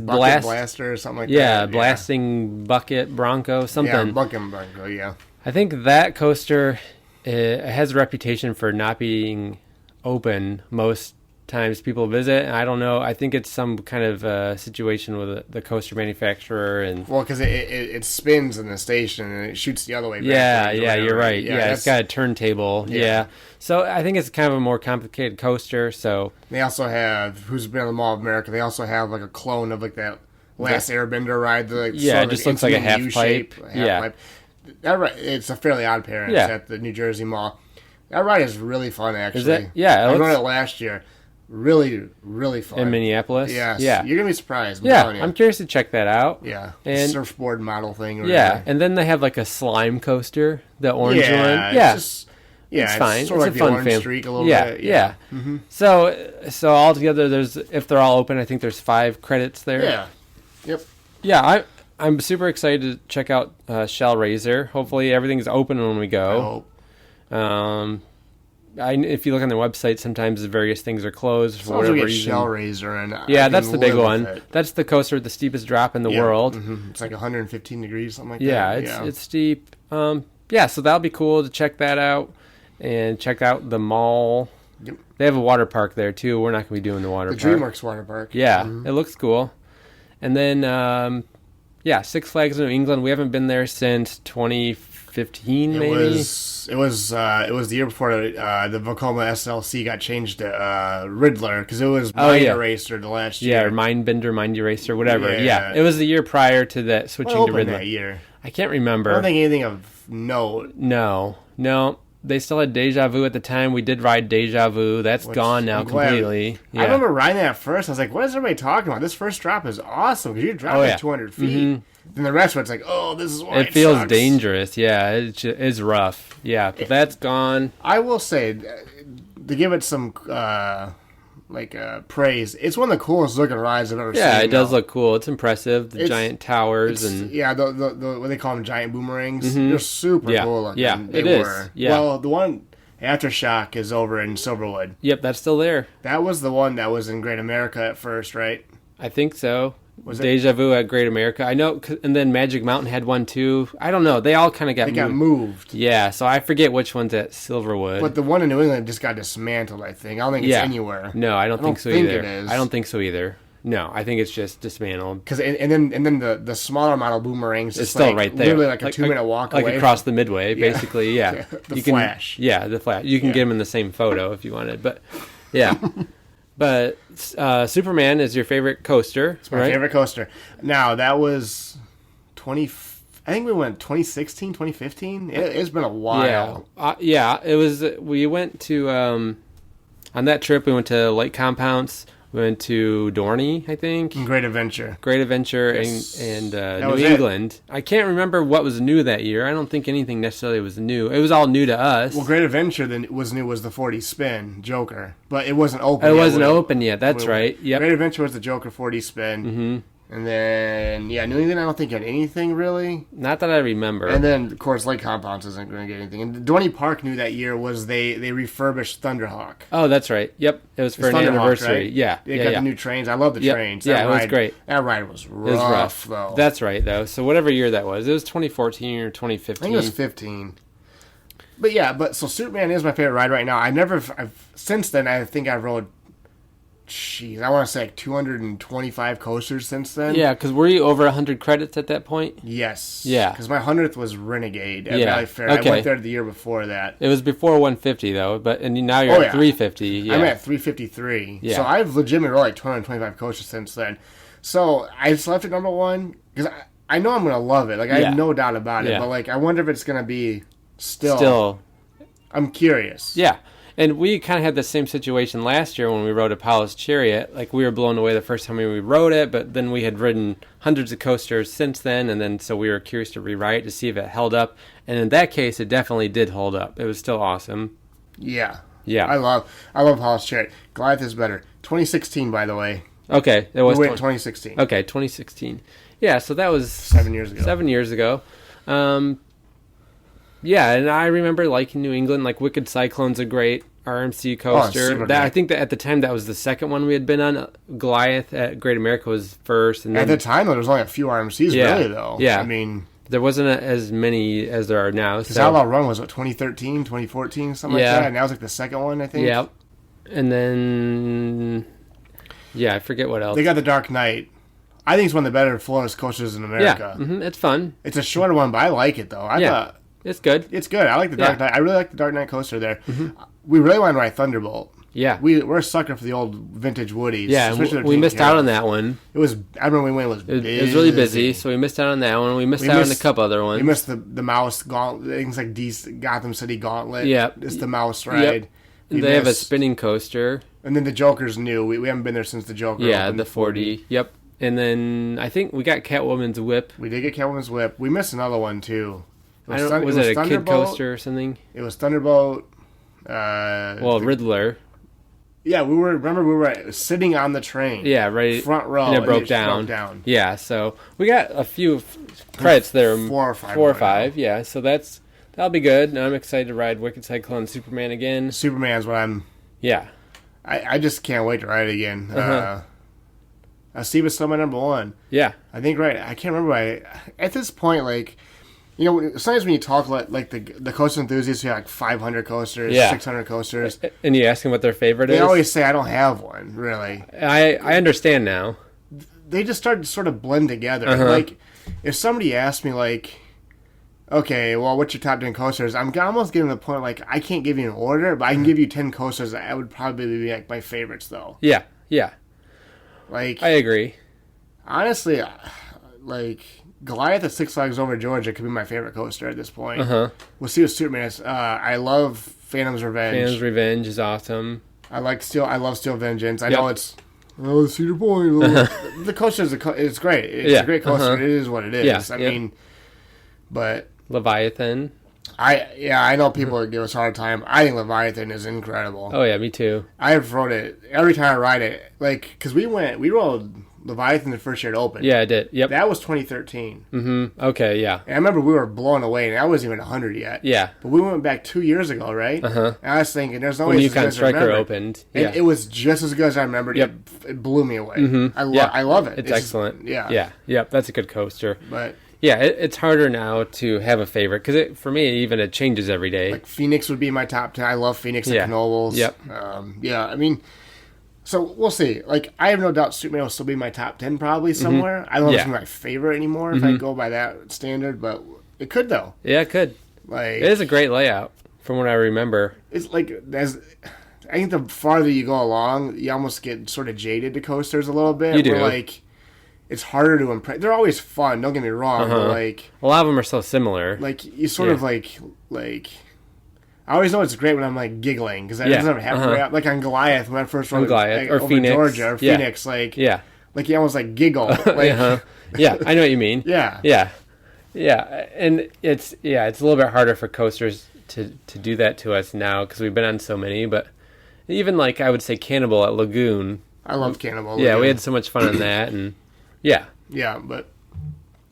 Speaker 3: Blaster or something like that.
Speaker 1: Yeah, blasting bucket Bronco something.
Speaker 3: Yeah, bucket Bronco. Yeah.
Speaker 1: I think that coaster has a reputation for not being open most times people visit, and I don't know. I think it's some kind of situation with the coaster manufacturer, and
Speaker 3: because it spins in the station and it shoots the other way back.
Speaker 1: Yeah, you're right. Yeah, it's got a turntable. Yeah. So I think it's kind of a more complicated coaster. So
Speaker 3: they also have, who's been on the Mall of America, they also have like a clone of like that Last Airbender ride.
Speaker 1: It just looks like a half pipe.
Speaker 3: That ride, it's a fairly odd appearance at the New Jersey Mall. That ride is really fun, actually.
Speaker 1: Is it? Yeah.
Speaker 3: I rode it last year. Really, really fun.
Speaker 1: In Minneapolis?
Speaker 3: Yes.
Speaker 1: Yeah.
Speaker 3: You're going to be surprised.
Speaker 1: I'm curious to check that out.
Speaker 3: Yeah.
Speaker 1: And
Speaker 3: surfboard model thing.
Speaker 1: And then they have like a slime coaster, the orange one.
Speaker 3: Yeah. Yeah,
Speaker 1: it's fine.
Speaker 3: sort of like
Speaker 1: it's
Speaker 3: the
Speaker 1: a fun
Speaker 3: orange
Speaker 1: family.
Speaker 3: streak a little
Speaker 1: Yeah,
Speaker 3: bit.
Speaker 1: yeah. So altogether, if they're all open, I think there's 5 credits there.
Speaker 3: Yeah. Yep.
Speaker 1: Yeah, I'm super excited to check out Shell Razor. Hopefully everything's open when we
Speaker 3: I
Speaker 1: go.
Speaker 3: hope.
Speaker 1: If you look on their website, sometimes the various things are closed for
Speaker 3: So we
Speaker 1: whatever
Speaker 3: get
Speaker 1: reason.
Speaker 3: Shell Razor, and
Speaker 1: Yeah,
Speaker 3: I
Speaker 1: that's
Speaker 3: can
Speaker 1: the big
Speaker 3: live
Speaker 1: one.
Speaker 3: with it.
Speaker 1: That's the coaster with the steepest drop in the
Speaker 3: Yeah.
Speaker 1: world.
Speaker 3: Mhm. It's like 115 degrees, something like
Speaker 1: Yeah,
Speaker 3: that.
Speaker 1: it's steep. Yeah, so that'll be cool to check that out and check out the mall.
Speaker 3: Yep.
Speaker 1: They have a water park there too. We're not going to be doing the water
Speaker 3: The
Speaker 1: park.
Speaker 3: DreamWorks water park.
Speaker 1: Yeah, it looks cool. And then, Six Flags New England. We haven't been there since 2015,
Speaker 3: It
Speaker 1: maybe.
Speaker 3: was the year before the Vekoma SLC got changed to Riddler because it was Mind
Speaker 1: yeah.
Speaker 3: Eraser the last
Speaker 1: Yeah,
Speaker 3: year.
Speaker 1: or Mind Eraser, whatever.
Speaker 3: Yeah.
Speaker 1: Yeah, it was the year prior to that
Speaker 3: What
Speaker 1: switching to
Speaker 3: opened
Speaker 1: Riddler.
Speaker 3: that year?
Speaker 1: I can't remember.
Speaker 3: I don't think anything of note.
Speaker 1: No. They still had Deja Vu at the time. We did ride Deja Vu. That's gone now
Speaker 3: I'm glad.
Speaker 1: completely. Yeah.
Speaker 3: I remember riding that first. I was like, "What is everybody talking about? This first drop is awesome because you drop
Speaker 1: Oh,
Speaker 3: like
Speaker 1: yeah.
Speaker 3: 200 feet." Then the rest of it's like, "Oh, this is why
Speaker 1: It feels
Speaker 3: sucks."
Speaker 1: dangerous. Yeah, it's rough. Yeah, but that's gone.
Speaker 3: I will say, to give it some praise, it's one of the coolest looking rides I've ever seen.
Speaker 1: Yeah, it does
Speaker 3: though.
Speaker 1: look cool. It's impressive. The
Speaker 3: It's-
Speaker 1: giant towers and
Speaker 3: Yeah, the what they call them, giant boomerangs. They're super
Speaker 1: Yeah.
Speaker 3: cool looking.
Speaker 1: Yeah,
Speaker 3: they
Speaker 1: it is.
Speaker 3: were.
Speaker 1: Yeah.
Speaker 3: Well, the one Aftershock is over in Silverwood.
Speaker 1: yep, that's still there.
Speaker 3: That was the one that was in Great America at first, right?
Speaker 1: I think so.
Speaker 3: Was it?
Speaker 1: Deja Vu at Great America. I know, and then Magic Mountain had one too. I don't know. They all kind of got
Speaker 3: They got
Speaker 1: moved.
Speaker 3: moved.
Speaker 1: Yeah, so I forget which one's at Silverwood.
Speaker 3: But the one in New England just got dismantled, I think. I don't think it's
Speaker 1: yeah,
Speaker 3: anywhere.
Speaker 1: No, I don't think so
Speaker 3: think
Speaker 1: either.
Speaker 3: it is.
Speaker 1: I don't think so either. No, I think it's just dismantled.
Speaker 3: Because and then the smaller model boomerangs
Speaker 1: It's
Speaker 3: is
Speaker 1: still
Speaker 3: like
Speaker 1: right there,
Speaker 3: literally like a 2-minute walk
Speaker 1: like
Speaker 3: away.
Speaker 1: across the midway, basically. Yeah,
Speaker 3: The
Speaker 1: You can-
Speaker 3: Flash.
Speaker 1: Yeah, the flash. You can get them in the same photo if you wanted, but yeah. But Superman is your favorite coaster,
Speaker 3: It's my
Speaker 1: right?
Speaker 3: favorite coaster. Now, that was 20... I think we went 2016, 2015. It's been a while.
Speaker 1: Yeah. It was. We went to on that trip. We went to Lake Compounce. We went to Dorney, I think.
Speaker 3: Great Adventure.
Speaker 1: Great Adventure
Speaker 3: Yes.
Speaker 1: and
Speaker 3: That
Speaker 1: New
Speaker 3: was it.
Speaker 1: England. I can't remember what was new that year. I don't think anything necessarily was new. It was all new to us.
Speaker 3: Well, Great Adventure then was new was the 40 spin Joker, but it wasn't open.
Speaker 1: It
Speaker 3: yet.
Speaker 1: wasn't open yet. That's right. Yep.
Speaker 3: Great Adventure was the Joker 40 spin. Mm-hmm. And then, New England, I don't think had anything really.
Speaker 1: Not that I remember.
Speaker 3: And then, of course, Lake Compounce isn't going to get anything. And Dorney Park new that year was they refurbished Thunderhawk.
Speaker 1: Oh, that's right. Yep. It was for
Speaker 3: It's
Speaker 1: an
Speaker 3: Thunderhawk,
Speaker 1: anniversary.
Speaker 3: right?
Speaker 1: Yeah.
Speaker 3: They
Speaker 1: yeah,
Speaker 3: got
Speaker 1: yeah.
Speaker 3: the new trains. I love the
Speaker 1: Yep.
Speaker 3: trains.
Speaker 1: Yeah,
Speaker 3: That
Speaker 1: it was
Speaker 3: ride-
Speaker 1: great.
Speaker 3: That ride was
Speaker 1: It was rough.
Speaker 3: though.
Speaker 1: That's right, though. So whatever year that was, it was 2014 or 2015.
Speaker 3: I think it was 15. But so Superman is my favorite ride right now. Since then, I think I've rode, I want to say like 225 coasters since then.
Speaker 1: Yeah, because were you over 100 credits at that point?
Speaker 3: Yes.
Speaker 1: Yeah.
Speaker 3: Because my 100th was Renegade at
Speaker 1: Yeah.
Speaker 3: Valley Fair.
Speaker 1: Okay.
Speaker 3: I went there the year before that.
Speaker 1: It was before 150 though, and now you're
Speaker 3: Oh,
Speaker 1: at
Speaker 3: yeah.
Speaker 1: 350. Yeah.
Speaker 3: I'm at 353.
Speaker 1: Yeah.
Speaker 3: So I've legitimately rode like 225 coasters since then. So I selected number one because I know I'm going to love it. Like, I
Speaker 1: Yeah.
Speaker 3: have no doubt about it.
Speaker 1: Yeah.
Speaker 3: But, like, I wonder if it's going to be still.
Speaker 1: Still.
Speaker 3: I'm curious.
Speaker 1: Yeah. And we kind of had the same situation last year when we rode Apollo's Chariot. Like, we were blown away the first time we rode it, but then we had ridden hundreds of coasters since then, and then so we were curious to rewrite to see if it held up. And in that case, it definitely did hold up. It was still awesome.
Speaker 3: Yeah.
Speaker 1: Yeah.
Speaker 3: I love Hollis Chariot. Goliath is better. 2016, by the way.
Speaker 1: Okay. It was
Speaker 3: We went 2016.
Speaker 1: Okay, 2016. Yeah, so that was
Speaker 3: 7 years ago.
Speaker 1: 7 years ago. Yeah, and I remember liking New England. Like Wicked Cyclone's a great RMC coaster.
Speaker 3: super
Speaker 1: That, I
Speaker 3: great.
Speaker 1: think that at the time that was the second one we had been on. Goliath at Great America was first, and
Speaker 3: At
Speaker 1: then
Speaker 3: the time, though, there was only a few RMCs,
Speaker 1: Yeah.
Speaker 3: really, though.
Speaker 1: Yeah.
Speaker 3: I mean,
Speaker 1: there wasn't as many as there are now.
Speaker 3: because
Speaker 1: So
Speaker 3: Outlaw Run was, 2013, 2014, something
Speaker 1: Yeah.
Speaker 3: like that. And that was like the second one, I think.
Speaker 1: yeah, and then I forget what else.
Speaker 3: They got the Dark Knight. I think it's one of the better Florida coasters in America.
Speaker 1: It's fun.
Speaker 3: It's a shorter one, but I like it, though. I
Speaker 1: Yeah.
Speaker 3: thought
Speaker 1: It's good.
Speaker 3: it's good. I like the Dark
Speaker 1: Yeah. Mm-hmm.
Speaker 3: Knight. I really like the Dark Knight coaster there. We really want to ride Thunderbolt.
Speaker 1: Yeah,
Speaker 3: We're a sucker for the old vintage Woodies.
Speaker 1: yeah.
Speaker 3: especially their
Speaker 1: We
Speaker 3: Team
Speaker 1: missed out
Speaker 3: Hero.
Speaker 1: on that one.
Speaker 3: It was. I remember we went. It was.
Speaker 1: It was really busy, so we missed out on that one. We missed out on a couple other ones.
Speaker 3: We missed the mouse gauntlet. Things like Gotham City Gauntlet.
Speaker 1: Yep.
Speaker 3: It's the mouse ride. We
Speaker 1: They have a
Speaker 3: missed-
Speaker 1: spinning coaster.
Speaker 3: And then the Joker's new. We haven't been there since the Joker.
Speaker 1: Yeah,
Speaker 3: opened.
Speaker 1: the 40. Yep. And then I think we got Catwoman's Whip.
Speaker 3: We did get Catwoman's Whip. We missed another one too.
Speaker 1: Was it a kid
Speaker 3: Thunderbolt.
Speaker 1: coaster or something?
Speaker 3: It was Thunderbolt.
Speaker 1: Well, Riddler.
Speaker 3: Yeah, we were sitting on the train.
Speaker 1: Yeah, right.
Speaker 3: Front row.
Speaker 1: And it broke down. Yeah, so we got a few credits there.
Speaker 3: 4 or 5.
Speaker 1: 4 or 5, yeah. So that'll be good. And I'm excited to ride Wicked Cyclone Superman again.
Speaker 3: Superman's what I'm...
Speaker 1: Yeah.
Speaker 3: I just can't wait to ride it again. Steve is still my number 1.
Speaker 1: Yeah.
Speaker 3: I think, right. I can't remember. At this point, like... You know, sometimes when you talk like the coaster enthusiasts who have like 500 coasters, 600 coasters,
Speaker 1: and you ask them what their favorite is,
Speaker 3: they always say I don't have one. Really,
Speaker 1: I understand now.
Speaker 3: They just start to sort of blend together. Like if somebody asked me like, okay, well, what's your top 10 coasters? I'm almost getting to the point like I can't give you an order, but I can give you 10 coasters that would probably be like my favorites though.
Speaker 1: Yeah.
Speaker 3: Like
Speaker 1: I agree.
Speaker 3: Honestly, like. Goliath at Six Flags Over Georgia could be my favorite coaster at this point. We'll see what Superman is. I love Phantom's Revenge.
Speaker 1: Phantom's Revenge is awesome.
Speaker 3: I love Steel Vengeance. I know it's Cedar Point. The coaster it's great. It's a great coaster. It is what it is.
Speaker 1: Yeah.
Speaker 3: I mean, but
Speaker 1: Leviathan.
Speaker 3: I know people give us a hard time. I think Leviathan is incredible.
Speaker 1: Oh yeah, me too.
Speaker 3: I've rode it every time I ride it. Like because we rode Leviathan the first year it opened.
Speaker 1: Yeah, I did. Yep.
Speaker 3: That was 2013.
Speaker 1: Mm-hmm. Okay, yeah.
Speaker 3: And I remember we were blown away, and I wasn't even 100 yet.
Speaker 1: Yeah.
Speaker 3: But we went back 2 years ago, right? And I was thinking, there's no way
Speaker 1: when
Speaker 3: it's as
Speaker 1: Yukon
Speaker 3: good as I
Speaker 1: Striker
Speaker 3: remember.
Speaker 1: opened. Yeah.
Speaker 3: And it was just as good as I remembered.
Speaker 1: Yep.
Speaker 3: It blew me away. I love it.
Speaker 1: It's excellent.
Speaker 3: Yeah.
Speaker 1: Yep, that's a good coaster.
Speaker 3: But
Speaker 1: yeah, it's harder now to have a favorite, because for me, it changes every day.
Speaker 3: like Phoenix would be my top 10. I love Phoenix and Knoebels.
Speaker 1: Yep.
Speaker 3: I mean... So we'll see. Like I have no doubt Superman will still be my top 10 probably somewhere. I don't know if it's my favorite anymore if I go by that standard, but it could though.
Speaker 1: Yeah, it could.
Speaker 3: Like
Speaker 1: it is a great layout from what I remember.
Speaker 3: It's like I think the farther you go along, you almost get sort of jaded to coasters a little bit.
Speaker 1: You do.
Speaker 3: Where, like it's harder to impress. They're always fun. Don't get me wrong. But like
Speaker 1: a lot of them are so similar.
Speaker 3: Like you sort of like. I always know it's great when I'm like giggling because that doesn't ever happen. Like on Goliath when I first rode
Speaker 1: Goliath
Speaker 3: or
Speaker 1: over Phoenix.
Speaker 3: Georgia or Phoenix, like you almost like giggle. Like
Speaker 1: yeah, I know what you mean.
Speaker 3: Yeah,
Speaker 1: and it's a little bit harder for coasters to do that to us now because we've been on so many. But even like I would say Cannibal at Lagoon.
Speaker 3: I love Cannibal.
Speaker 1: Yeah, we had so much fun on that, and yeah,
Speaker 3: but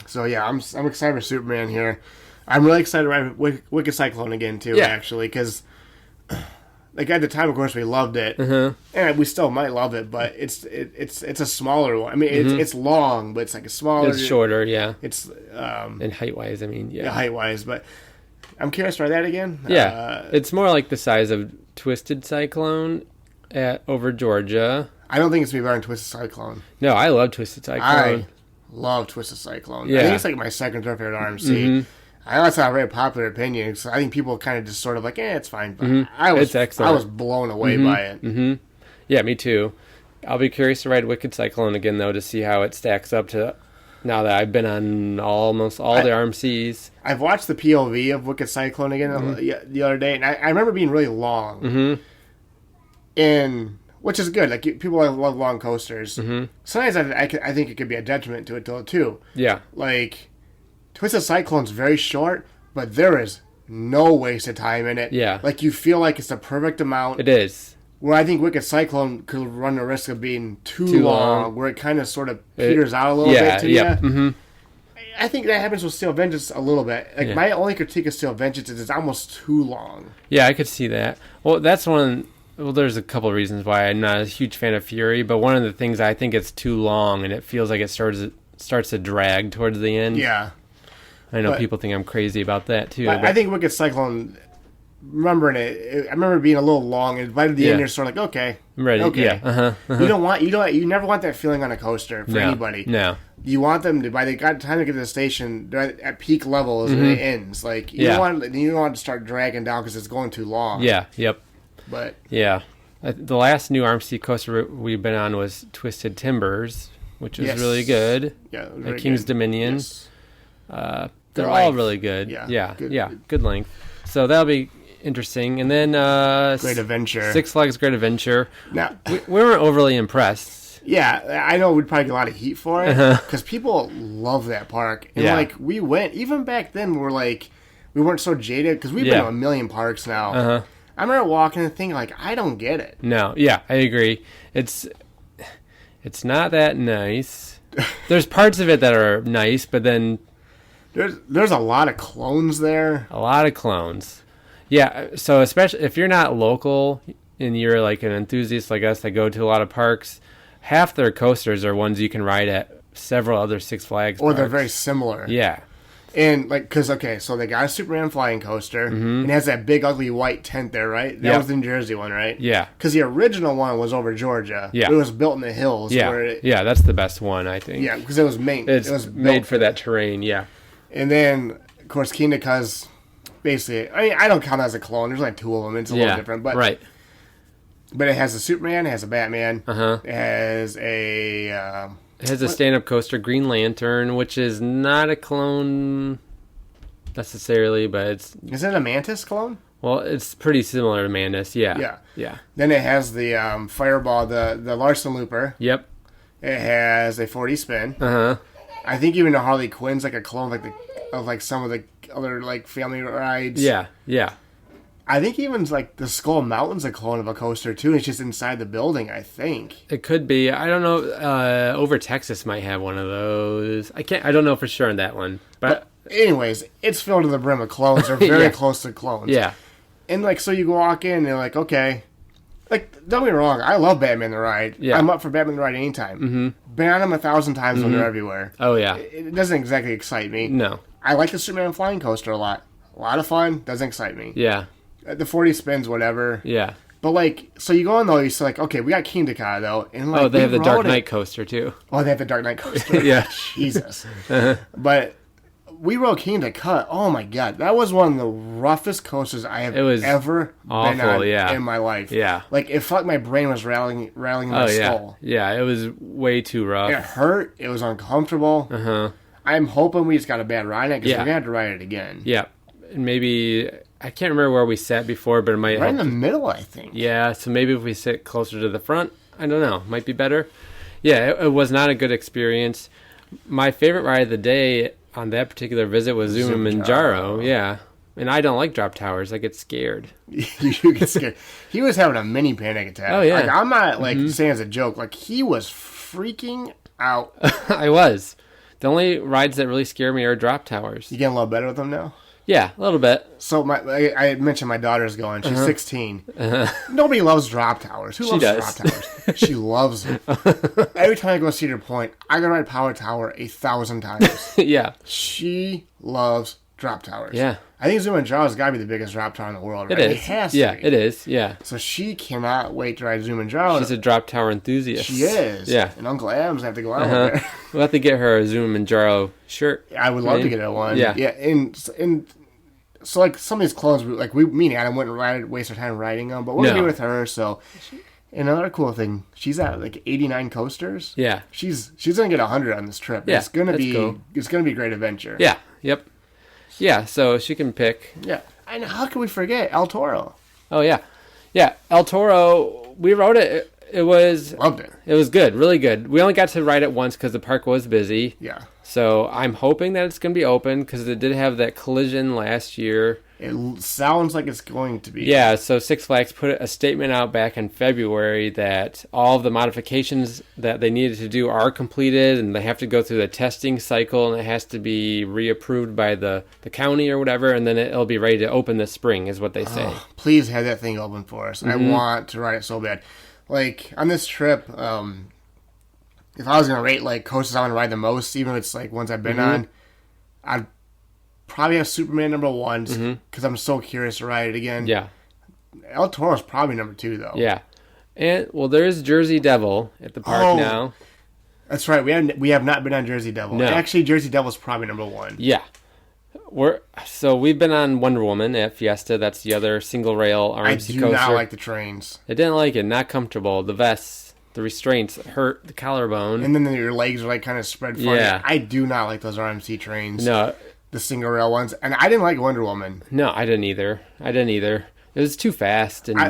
Speaker 3: so I'm excited for Superman here. I'm really excited to ride Wicked Cyclone again, too, actually, because like at the time, of course, we loved it, and we still might love it, but it's a smaller one. I mean, it's long, but it's like a smaller...
Speaker 1: It's shorter, yeah.
Speaker 3: It's...
Speaker 1: and height-wise, I mean, yeah.
Speaker 3: Height-wise, but I'm curious to ride that again.
Speaker 1: Yeah, it's more like the size of Twisted Cyclone over Georgia.
Speaker 3: I don't think it's going to be better than Twisted Cyclone.
Speaker 1: No, I love Twisted Cyclone.
Speaker 3: I love Twisted Cyclone.
Speaker 1: Yeah.
Speaker 3: I think it's like my second or third favorite RMC. I know it's not a very popular opinion, so I think people kind of just sort of like, it's fine. But I was blown away by it.
Speaker 1: Yeah, me too. I'll be curious to ride Wicked Cyclone again, though, to see how it stacks up to now that I've been on almost all the RMCs.
Speaker 3: I've watched the POV of Wicked Cyclone again the other day, and I remember being really long. And which is good. Like people love long coasters. Sometimes I think it could be a detriment to it, too.
Speaker 1: Yeah.
Speaker 3: Like... Twisted Cyclone's very short, but there is no wasted time in it.
Speaker 1: Yeah.
Speaker 3: Like, you feel like it's the perfect amount.
Speaker 1: It is.
Speaker 3: Where I think Wicked Cyclone could run the risk of being too long, where it kind of sort of peters out a little bit to you. I think that happens with Steel Vengeance a little bit. Like, my only critique of Steel Vengeance is it's almost too long.
Speaker 1: Yeah, I could see that. Well, that's one... Well, there's a couple of reasons why I'm not a huge fan of Fury, but one of the things I think it's too long, and it feels like it starts to drag towards the end.
Speaker 3: Yeah.
Speaker 1: I know people think I'm crazy about that too.
Speaker 3: But I think Wicked Cyclone, remembering it, I remember being a little long, and by the end you're sort of like, okay,
Speaker 1: I'm ready.
Speaker 3: Okay.
Speaker 1: Yeah.
Speaker 3: You never want that feeling on a coaster for anybody.
Speaker 1: No.
Speaker 3: You want them to by the time they get to the station, they're at peak levels and it ends. Like you don't want to start dragging down because it's going too long.
Speaker 1: Yeah. Yep.
Speaker 3: But
Speaker 1: yeah, the last new RMC coaster we've been on was Twisted Timbers, which was really good.
Speaker 3: Yeah.
Speaker 1: At King's Dominion.
Speaker 3: Yes.
Speaker 1: They're all really good. Yeah. Good length. So that'll be interesting. And then
Speaker 3: Great Adventure.
Speaker 1: Six Flags Great Adventure.
Speaker 3: Now,
Speaker 1: we weren't overly impressed.
Speaker 3: Yeah, I know we'd probably get a lot of heat for it because people love that park. And like we went even back then. We weren't so jaded because we've been to a million parks now. I remember walking and thinking, like, I don't get it.
Speaker 1: No, yeah, I agree. It's not that nice. There's parts of it that are nice, but then
Speaker 3: There's a lot of clones there.
Speaker 1: a lot of clones. Yeah, so especially if you're not local and you're like an enthusiast like us that go to a lot of parks, half their coasters are ones you can ride at several other Six Flags
Speaker 3: Or
Speaker 1: parks.
Speaker 3: they're very similar.
Speaker 1: Yeah.
Speaker 3: And, like, because, okay, so they got a Superman flying coaster, and it has that big, ugly white tent there, right? That
Speaker 1: Yeah.
Speaker 3: was the New Jersey one, right?
Speaker 1: Yeah.
Speaker 3: Because the original one was over Georgia.
Speaker 1: Yeah.
Speaker 3: It was built in the hills.
Speaker 1: Yeah.
Speaker 3: Where it,
Speaker 1: Yeah, that's the best one, I think.
Speaker 3: Yeah, because it was made.
Speaker 1: It's
Speaker 3: it was
Speaker 1: made
Speaker 3: built
Speaker 1: for that terrain, yeah.
Speaker 3: And then, of course, Kinda's basically, I mean, I don't count it as a clone. There's like 2 of them. It's a little different. But,
Speaker 1: right.
Speaker 3: But it has a Superman, it has a Batman,
Speaker 1: Uh-huh.
Speaker 3: it has a...
Speaker 1: It has a stand-up coaster, Green Lantern, which is not a clone necessarily, but it's...
Speaker 3: is it a Mantis clone?
Speaker 1: Well, it's pretty similar to Mantis, yeah.
Speaker 3: Yeah.
Speaker 1: Yeah.
Speaker 3: Then it has the Fireball, the Larson Looper.
Speaker 1: Yep.
Speaker 3: It has a 40 spin.
Speaker 1: Uh-huh.
Speaker 3: I think even the Harley Quinn's like a clone of some of the other like family rides.
Speaker 1: Yeah, yeah.
Speaker 3: I think even like the Skull Mountain's a clone of a coaster too. It's just inside the building, I think.
Speaker 1: It could be. I don't know. Over Texas might have one of those. I don't know for sure on that one. But
Speaker 3: anyways, it's filled to the brim with clones. They're very
Speaker 1: Yeah.
Speaker 3: close to clones.
Speaker 1: yeah.
Speaker 3: And like, so you walk in and you're like, okay. Like, don't get me wrong, I love Batman the Ride.
Speaker 1: Yeah.
Speaker 3: I'm up for Batman the Ride anytime. Mm-hmm. Been on them 1,000 times when they're everywhere.
Speaker 1: Oh, yeah.
Speaker 3: It doesn't exactly excite me.
Speaker 1: No.
Speaker 3: I like the Superman flying coaster a lot. A lot of fun. Doesn't excite me.
Speaker 1: Yeah.
Speaker 3: The 40 spins, whatever.
Speaker 1: Yeah.
Speaker 3: But like, so you go in though, you're like, okay, we got King Dakar though, and like,
Speaker 1: Oh, they have the Dark
Speaker 3: rode it.
Speaker 1: Knight coaster, too.
Speaker 3: Oh, they have the Dark Knight coaster.
Speaker 1: Yeah.
Speaker 3: Jesus. But we rode King Dakar. Oh my god, that was one of the roughest coasters I have
Speaker 1: It was
Speaker 3: ever been
Speaker 1: awful,
Speaker 3: on
Speaker 1: yeah.
Speaker 3: in my life.
Speaker 1: Yeah.
Speaker 3: Like it felt like my brain was rattling in my
Speaker 1: Oh, yeah.
Speaker 3: skull.
Speaker 1: Yeah, it was way too rough.
Speaker 3: It hurt. It was uncomfortable.
Speaker 1: Uh-huh.
Speaker 3: I'm hoping we just got a bad ride on it because
Speaker 1: Yeah.
Speaker 3: we're gonna have to ride it again.
Speaker 1: Yeah. And maybe... I can't remember where we sat before, but it might
Speaker 3: Right in
Speaker 1: help.
Speaker 3: the middle, I think.
Speaker 1: Yeah, so maybe if we sit closer to the front, I don't know, might be better. Yeah, it was not a good experience. My favorite ride of the day on that particular visit was Zumanjaro. Yeah, and I don't like drop towers. I get scared.
Speaker 3: You get scared. He was having a mini panic attack.
Speaker 1: Oh, yeah.
Speaker 3: Like, I'm not like saying as a joke. Like he was freaking out.
Speaker 1: I was. The only rides that really scare me are drop towers.
Speaker 3: You getting a little better with them now?
Speaker 1: Yeah, a little bit.
Speaker 3: So I had mentioned my daughter's going. She's 16. Nobody loves drop towers. Who
Speaker 1: She
Speaker 3: loves
Speaker 1: does.
Speaker 3: drop towers? She loves it. Every time I go to Cedar Point, I gotta ride Power Tower 1,000 times.
Speaker 1: Yeah.
Speaker 3: She loves drop towers.
Speaker 1: Yeah.
Speaker 3: I think Zumanjaro's got to be the biggest drop tower in the world. Right?
Speaker 1: It is.
Speaker 3: It has to
Speaker 1: Yeah,
Speaker 3: be.
Speaker 1: it is. Yeah.
Speaker 3: So she cannot wait to ride Zumanjaro.
Speaker 1: She's a drop tower enthusiast.
Speaker 3: She is.
Speaker 1: Yeah.
Speaker 3: And Uncle Adam's have to go out with her.
Speaker 1: We'll have to get her a Zumanjaro shirt.
Speaker 3: I would love to
Speaker 1: Maybe.
Speaker 3: get her one.
Speaker 1: Yeah.
Speaker 3: Yeah. And so like some of these clones, me and Adam wouldn't waste our time riding them, but we're gonna
Speaker 1: No.
Speaker 3: be with her. So another cool thing, she's at like 89 coasters.
Speaker 1: Yeah.
Speaker 3: She's gonna get 100 on this trip.
Speaker 1: Yeah,
Speaker 3: It's gonna
Speaker 1: that's
Speaker 3: be
Speaker 1: cool.
Speaker 3: it's gonna be a great adventure.
Speaker 1: Yeah. Yep. Yeah, so she can pick.
Speaker 3: Yeah. And how can we forget El Toro?
Speaker 1: Oh, yeah. Yeah, El Toro, we rode it. It was
Speaker 3: Loved it.
Speaker 1: It was good, really good. We only got to ride it once because the park was busy.
Speaker 3: Yeah.
Speaker 1: So I'm hoping that it's going to be open because it did have that collision last year.
Speaker 3: It sounds like it's going to be.
Speaker 1: Yeah, so Six Flags put a statement out back in February that all of the modifications that they needed to do are completed and they have to go through the testing cycle and it has to be reapproved by the county or whatever and then it'll be ready to open this spring is what they say.
Speaker 3: Oh, please have that thing open for us. I want to ride it so bad. Like on this trip, if I was gonna rate like coasters I want to ride the most, even if it's like ones I've been on, I'd probably have Superman number 1 because I'm so curious to ride it again.
Speaker 1: Yeah.
Speaker 3: El Toro's probably number 2 though.
Speaker 1: Yeah. And, well, there is Jersey Devil at the park
Speaker 3: Oh.
Speaker 1: now.
Speaker 3: That's right. We have not been on Jersey Devil.
Speaker 1: No.
Speaker 3: Actually, Jersey Devil's probably number 1.
Speaker 1: Yeah. We've been on Wonder Woman at Fiesta. That's the other single rail
Speaker 3: I
Speaker 1: RMC
Speaker 3: do
Speaker 1: coaster.
Speaker 3: not like the trains.
Speaker 1: I didn't like it. Not comfortable. The vests, the restraints hurt the collarbone.
Speaker 3: And then your legs are like kind of spread funny.
Speaker 1: Yeah.
Speaker 3: I do not like those RMC trains.
Speaker 1: No,
Speaker 3: The single rail ones. And I didn't like Wonder Woman.
Speaker 1: no, I didn't either. It was too fast, and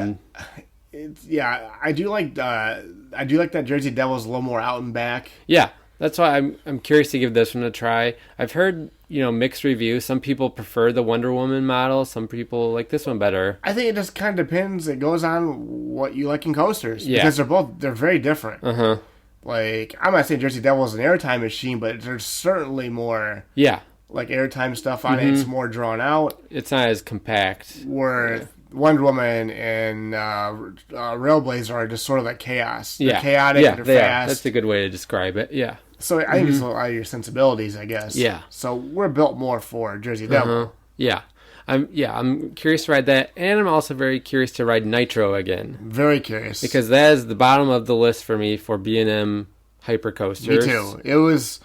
Speaker 3: I do like that Jersey Devil's a little more out and back.
Speaker 1: yeah, That's why I'm curious to give this one a try. I've heard, mixed reviews. Some people prefer the Wonder Woman model. Some people like this one better.
Speaker 3: I think it just kind of depends. It goes on what you like in coasters.
Speaker 1: Yeah.
Speaker 3: Because they're very different.
Speaker 1: Uh-huh.
Speaker 3: Like, I'm not saying Jersey Devil is an airtime machine, but there's certainly more
Speaker 1: Yeah.
Speaker 3: like airtime stuff on it. It's more drawn out.
Speaker 1: It's not as compact.
Speaker 3: Where Wonder Woman and Railblazer are just sort of like chaos. They're
Speaker 1: Yeah.
Speaker 3: chaotic,
Speaker 1: Yeah,
Speaker 3: they're
Speaker 1: they
Speaker 3: fast.
Speaker 1: Are. That's a good way to describe it. Yeah.
Speaker 3: So I think it's a lot of your sensibilities, I guess.
Speaker 1: Yeah.
Speaker 3: So we're built more for Jersey Devil.
Speaker 1: Yeah. I'm curious to ride that, and I'm also very curious to ride Nitro again.
Speaker 3: Very curious.
Speaker 1: Because that is the bottom of the list for me for B&M hypercoasters.
Speaker 3: Me too. It was.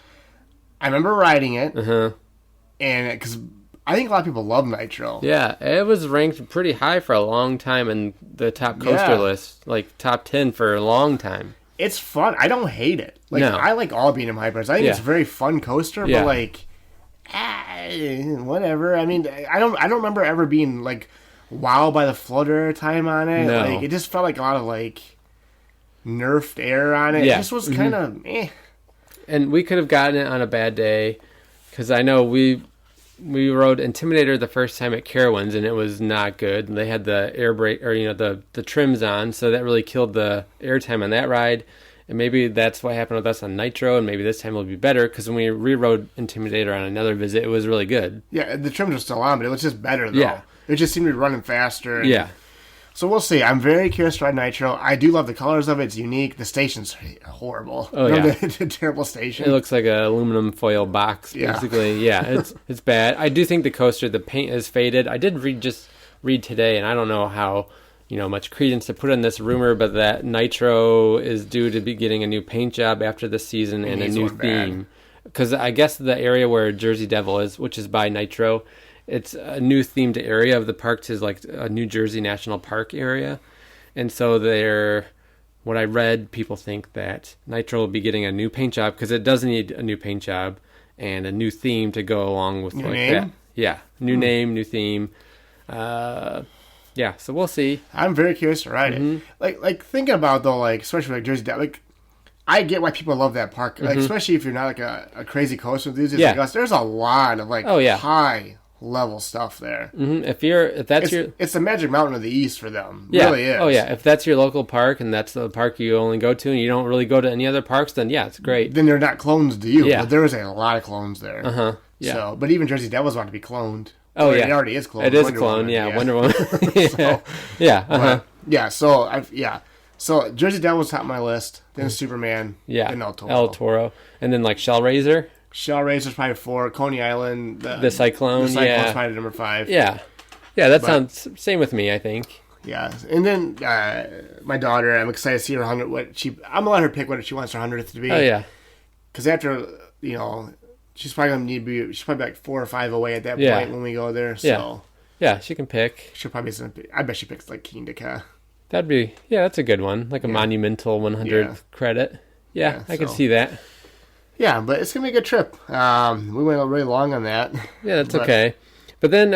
Speaker 3: I remember riding it,
Speaker 1: Uh-huh.
Speaker 3: and because I think a lot of people love Nitro.
Speaker 1: Yeah, it was ranked pretty high for a long time in the top coaster
Speaker 3: Yeah.
Speaker 1: list, like top 10 for a long time.
Speaker 3: It's fun. I don't hate it. Like
Speaker 1: No.
Speaker 3: I like all B&M hypers. I think it's a very fun coaster,
Speaker 1: Yeah.
Speaker 3: but like, whatever. I mean, I don't remember ever being like wowed by the flutter time on it.
Speaker 1: No.
Speaker 3: Like it just felt like a lot of like nerfed air on it.
Speaker 1: Yeah.
Speaker 3: It just was kind of
Speaker 1: And we could have gotten it on a bad day, because I know we rode Intimidator the first time at Carowinds, and it was not good. They had the air brake, or the trims on, so that really killed the airtime on that ride. And maybe that's what happened with us on Nitro, and maybe this time will be better, because when we re-rode Intimidator on another visit, it was really good.
Speaker 3: Yeah, the trims are still on, but it was just better though.
Speaker 1: Yeah.
Speaker 3: It just seemed to be running faster.
Speaker 1: Yeah.
Speaker 3: So we'll see. I'm very curious to ride Nitro. I do love the colors of it. It's unique. The station's horrible.
Speaker 1: Oh,
Speaker 3: Remember
Speaker 1: yeah.
Speaker 3: the terrible station?
Speaker 1: It looks like an aluminum foil box,
Speaker 3: Yeah.
Speaker 1: basically. Yeah, it's bad. I do think the coaster, the paint is faded. I did read today, and I don't know how much credence to put in this rumor, but that Nitro is due to be getting a new paint job after this season and a
Speaker 3: needs
Speaker 1: new
Speaker 3: one bad.
Speaker 1: theme. Because I guess the area where Jersey Devil is, which is by Nitro, it's a new themed area of the parks, is like a New Jersey National Park area. And so what I read, people think that Nitro will be getting a new paint job, because it does need a new paint job and a new theme to go along with
Speaker 3: New
Speaker 1: like
Speaker 3: name?
Speaker 1: that. Yeah, new name, new theme. Yeah, so we'll see.
Speaker 3: I'm very curious to ride
Speaker 1: Mm-hmm.
Speaker 3: it. Like thinking about though, like especially like Jersey Devil, like I get why people love that park. Like especially if you're not like a crazy coaster enthusiast
Speaker 1: Mm-hmm. Yeah.
Speaker 3: like us. There's a lot of like high level stuff there.
Speaker 1: If that's
Speaker 3: It's the Magic Mountain of the East for them. It
Speaker 1: yeah,
Speaker 3: really is.
Speaker 1: oh yeah, if that's your local park and that's the park you only go to and you don't really go to any other parks, then yeah, it's great.
Speaker 3: Then they're not clones to you.
Speaker 1: Yeah.
Speaker 3: But there is a lot of clones there.
Speaker 1: Yeah.
Speaker 3: So, but even Jersey Devils want to be cloned.
Speaker 1: Oh,
Speaker 3: Or
Speaker 1: yeah.
Speaker 3: It already is cloned.
Speaker 1: It is
Speaker 3: Wonder
Speaker 1: a clone,
Speaker 3: Woman,
Speaker 1: yeah, Wonder Woman. Yeah, yeah,
Speaker 3: But, yeah. So Jersey Devil was top of my list. Then Superman.
Speaker 1: yeah.
Speaker 3: Then El Toro.
Speaker 1: El Toro, and then like Shellraiser,
Speaker 3: Shell Razor's probably 4. Coney Island.
Speaker 1: the Cyclone,
Speaker 3: The Cyclone's
Speaker 1: yeah,
Speaker 3: probably number 5.
Speaker 1: yeah. That sounds same with me. I think.
Speaker 3: Yeah. And then my daughter, I'm excited to see her 100. I'm gonna let her pick what she wants her 100th to be.
Speaker 1: Oh yeah,
Speaker 3: Because after she's probably gonna need to be. She's probably like 4 or 5 away at that
Speaker 1: Yeah.
Speaker 3: point when we go there. So
Speaker 1: Yeah. yeah. She can pick.
Speaker 3: she'll probably. I bet she picks like Kingdika.
Speaker 1: That's a good one, like a monumental 100th
Speaker 3: Yeah.
Speaker 1: credit. Yeah, I can
Speaker 3: so-
Speaker 1: see that.
Speaker 3: Yeah, but it's gonna be a good trip. We went really long on that.
Speaker 1: Yeah, that's
Speaker 3: But-
Speaker 1: okay. But then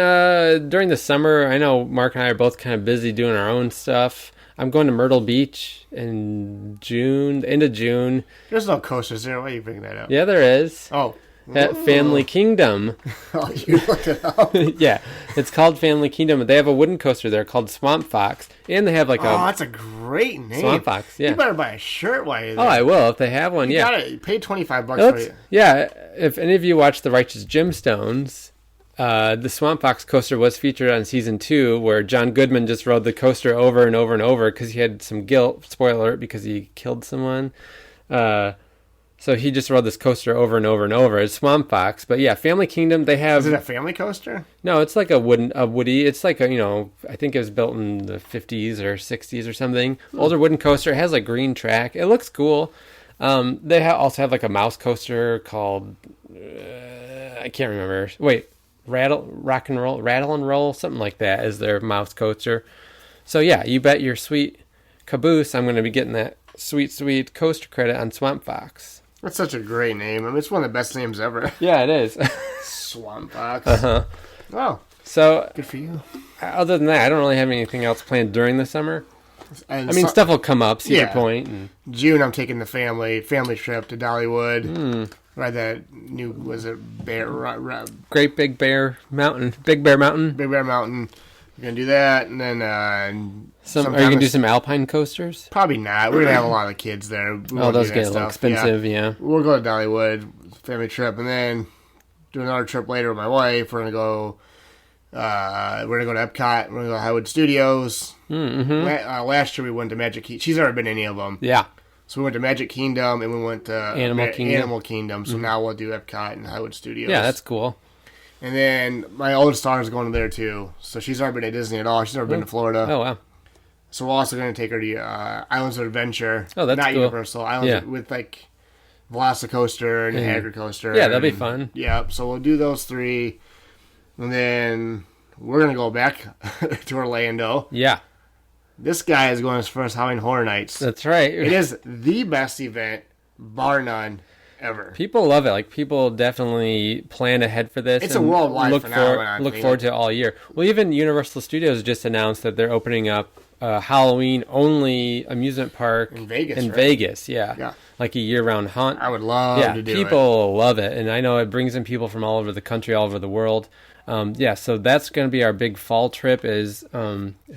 Speaker 1: during the summer, I know Mark and I are both kind of busy doing our own stuff. I'm going to Myrtle Beach in June, the end of June.
Speaker 3: There's no coasters there. Why are you bringing that up?
Speaker 1: Yeah, there is.
Speaker 3: Oh.
Speaker 1: At Family Kingdom.
Speaker 3: Oh, you looked it up.
Speaker 1: Yeah, it's called Family Kingdom. They have a wooden coaster there called Swamp Fox. And they have like
Speaker 3: Oh, that's a great name.
Speaker 1: Swamp Fox, yeah.
Speaker 3: You better buy a shirt while you're
Speaker 1: Oh,
Speaker 3: there.
Speaker 1: I will if they have one,
Speaker 3: You
Speaker 1: yeah.
Speaker 3: gotta pay $25
Speaker 1: It
Speaker 3: for
Speaker 1: looks-
Speaker 3: it.
Speaker 1: yeah, if any of you watch The Righteous Gemstones, the Swamp Fox coaster was featured on season 2, where John Goodman just rode the coaster over and over and over because he had some guilt. Spoiler alert, because he killed someone. So he just rode this coaster over and over and over. It's Swamp Fox, but yeah, Family Kingdom. They have
Speaker 3: Is it a family coaster?
Speaker 1: no. It's like a woody. It's like a I think it was built in the 50s or 60s or something. Older wooden coaster. It has a green track. It looks cool. They also have like a mouse coaster called I can't remember. Wait, rattle and roll, something like that is their mouse coaster. So yeah, you bet your sweet caboose I'm going to be getting that sweet coaster credit on Swamp Fox.
Speaker 3: That's such a great name. I mean, it's one of the best names ever.
Speaker 1: Yeah, it is.
Speaker 3: Swamp Fox.
Speaker 1: Uh-huh.
Speaker 3: Oh,
Speaker 1: So
Speaker 3: good for you.
Speaker 1: other than that, I don't really have anything else planned during the summer.
Speaker 3: And
Speaker 1: I mean, stuff will come up. Cedar
Speaker 3: Yeah.
Speaker 1: Point. And,
Speaker 3: June, I'm taking the family trip to Dollywood. Ride that new, was it
Speaker 1: Great Big Bear Mountain. Big Bear Mountain.
Speaker 3: Big Bear Mountain. We're gonna do that, and then
Speaker 1: Are you
Speaker 3: sometime
Speaker 1: going to do
Speaker 3: this-
Speaker 1: some alpine coasters?
Speaker 3: Probably not. We're gonna have a lot of kids there. We
Speaker 1: Oh,
Speaker 3: won't do
Speaker 1: those
Speaker 3: that
Speaker 1: get a little
Speaker 3: stuff.
Speaker 1: expensive, yeah.
Speaker 3: We'll go to Dollywood, family trip, and then do another trip later with my wife. We're gonna go. We're gonna go to Epcot. We're gonna go to Hollywood Studios. Last year we went to Magic Kingdom. She's never been to any of them.
Speaker 1: Yeah.
Speaker 3: So we went to Magic Kingdom and we went to
Speaker 1: Animal Kingdom.
Speaker 3: So now we'll do Epcot and Hollywood Studios.
Speaker 1: Yeah, that's cool.
Speaker 3: And then my oldest daughter's going there too. So she's never been to Disney at all. She's never been to Florida.
Speaker 1: Oh, wow.
Speaker 3: So we're also going to take her to Islands of Adventure.
Speaker 1: Oh, that's
Speaker 3: not
Speaker 1: cool.
Speaker 3: Universal. Islands with like Velocicoaster and Hagrid Coaster.
Speaker 1: Yeah, that'll be
Speaker 3: and-
Speaker 1: fun.
Speaker 3: Yeah, so we'll do those three. And then we're going to go back to Orlando.
Speaker 1: Yeah,
Speaker 3: This guy is going to his first Halloween Horror Nights.
Speaker 1: that's right.
Speaker 3: It is the best event, bar none, ever.
Speaker 1: People love it. Like, people definitely plan ahead for this.
Speaker 3: It's a
Speaker 1: and
Speaker 3: worldwide
Speaker 1: look
Speaker 3: phenomenon,
Speaker 1: Look
Speaker 3: I
Speaker 1: forward
Speaker 3: think.
Speaker 1: to it all year. Well, even Universal Studios just announced that they're opening up a Halloween-only amusement park
Speaker 3: In Vegas,
Speaker 1: In
Speaker 3: right?
Speaker 1: Vegas, yeah.
Speaker 3: Yeah.
Speaker 1: Like a year-round hunt.
Speaker 3: I would love
Speaker 1: Yeah,
Speaker 3: to do
Speaker 1: people love it. And I know it brings in people from all over the country, all over the world. Yeah, so that's going to be our big fall trip is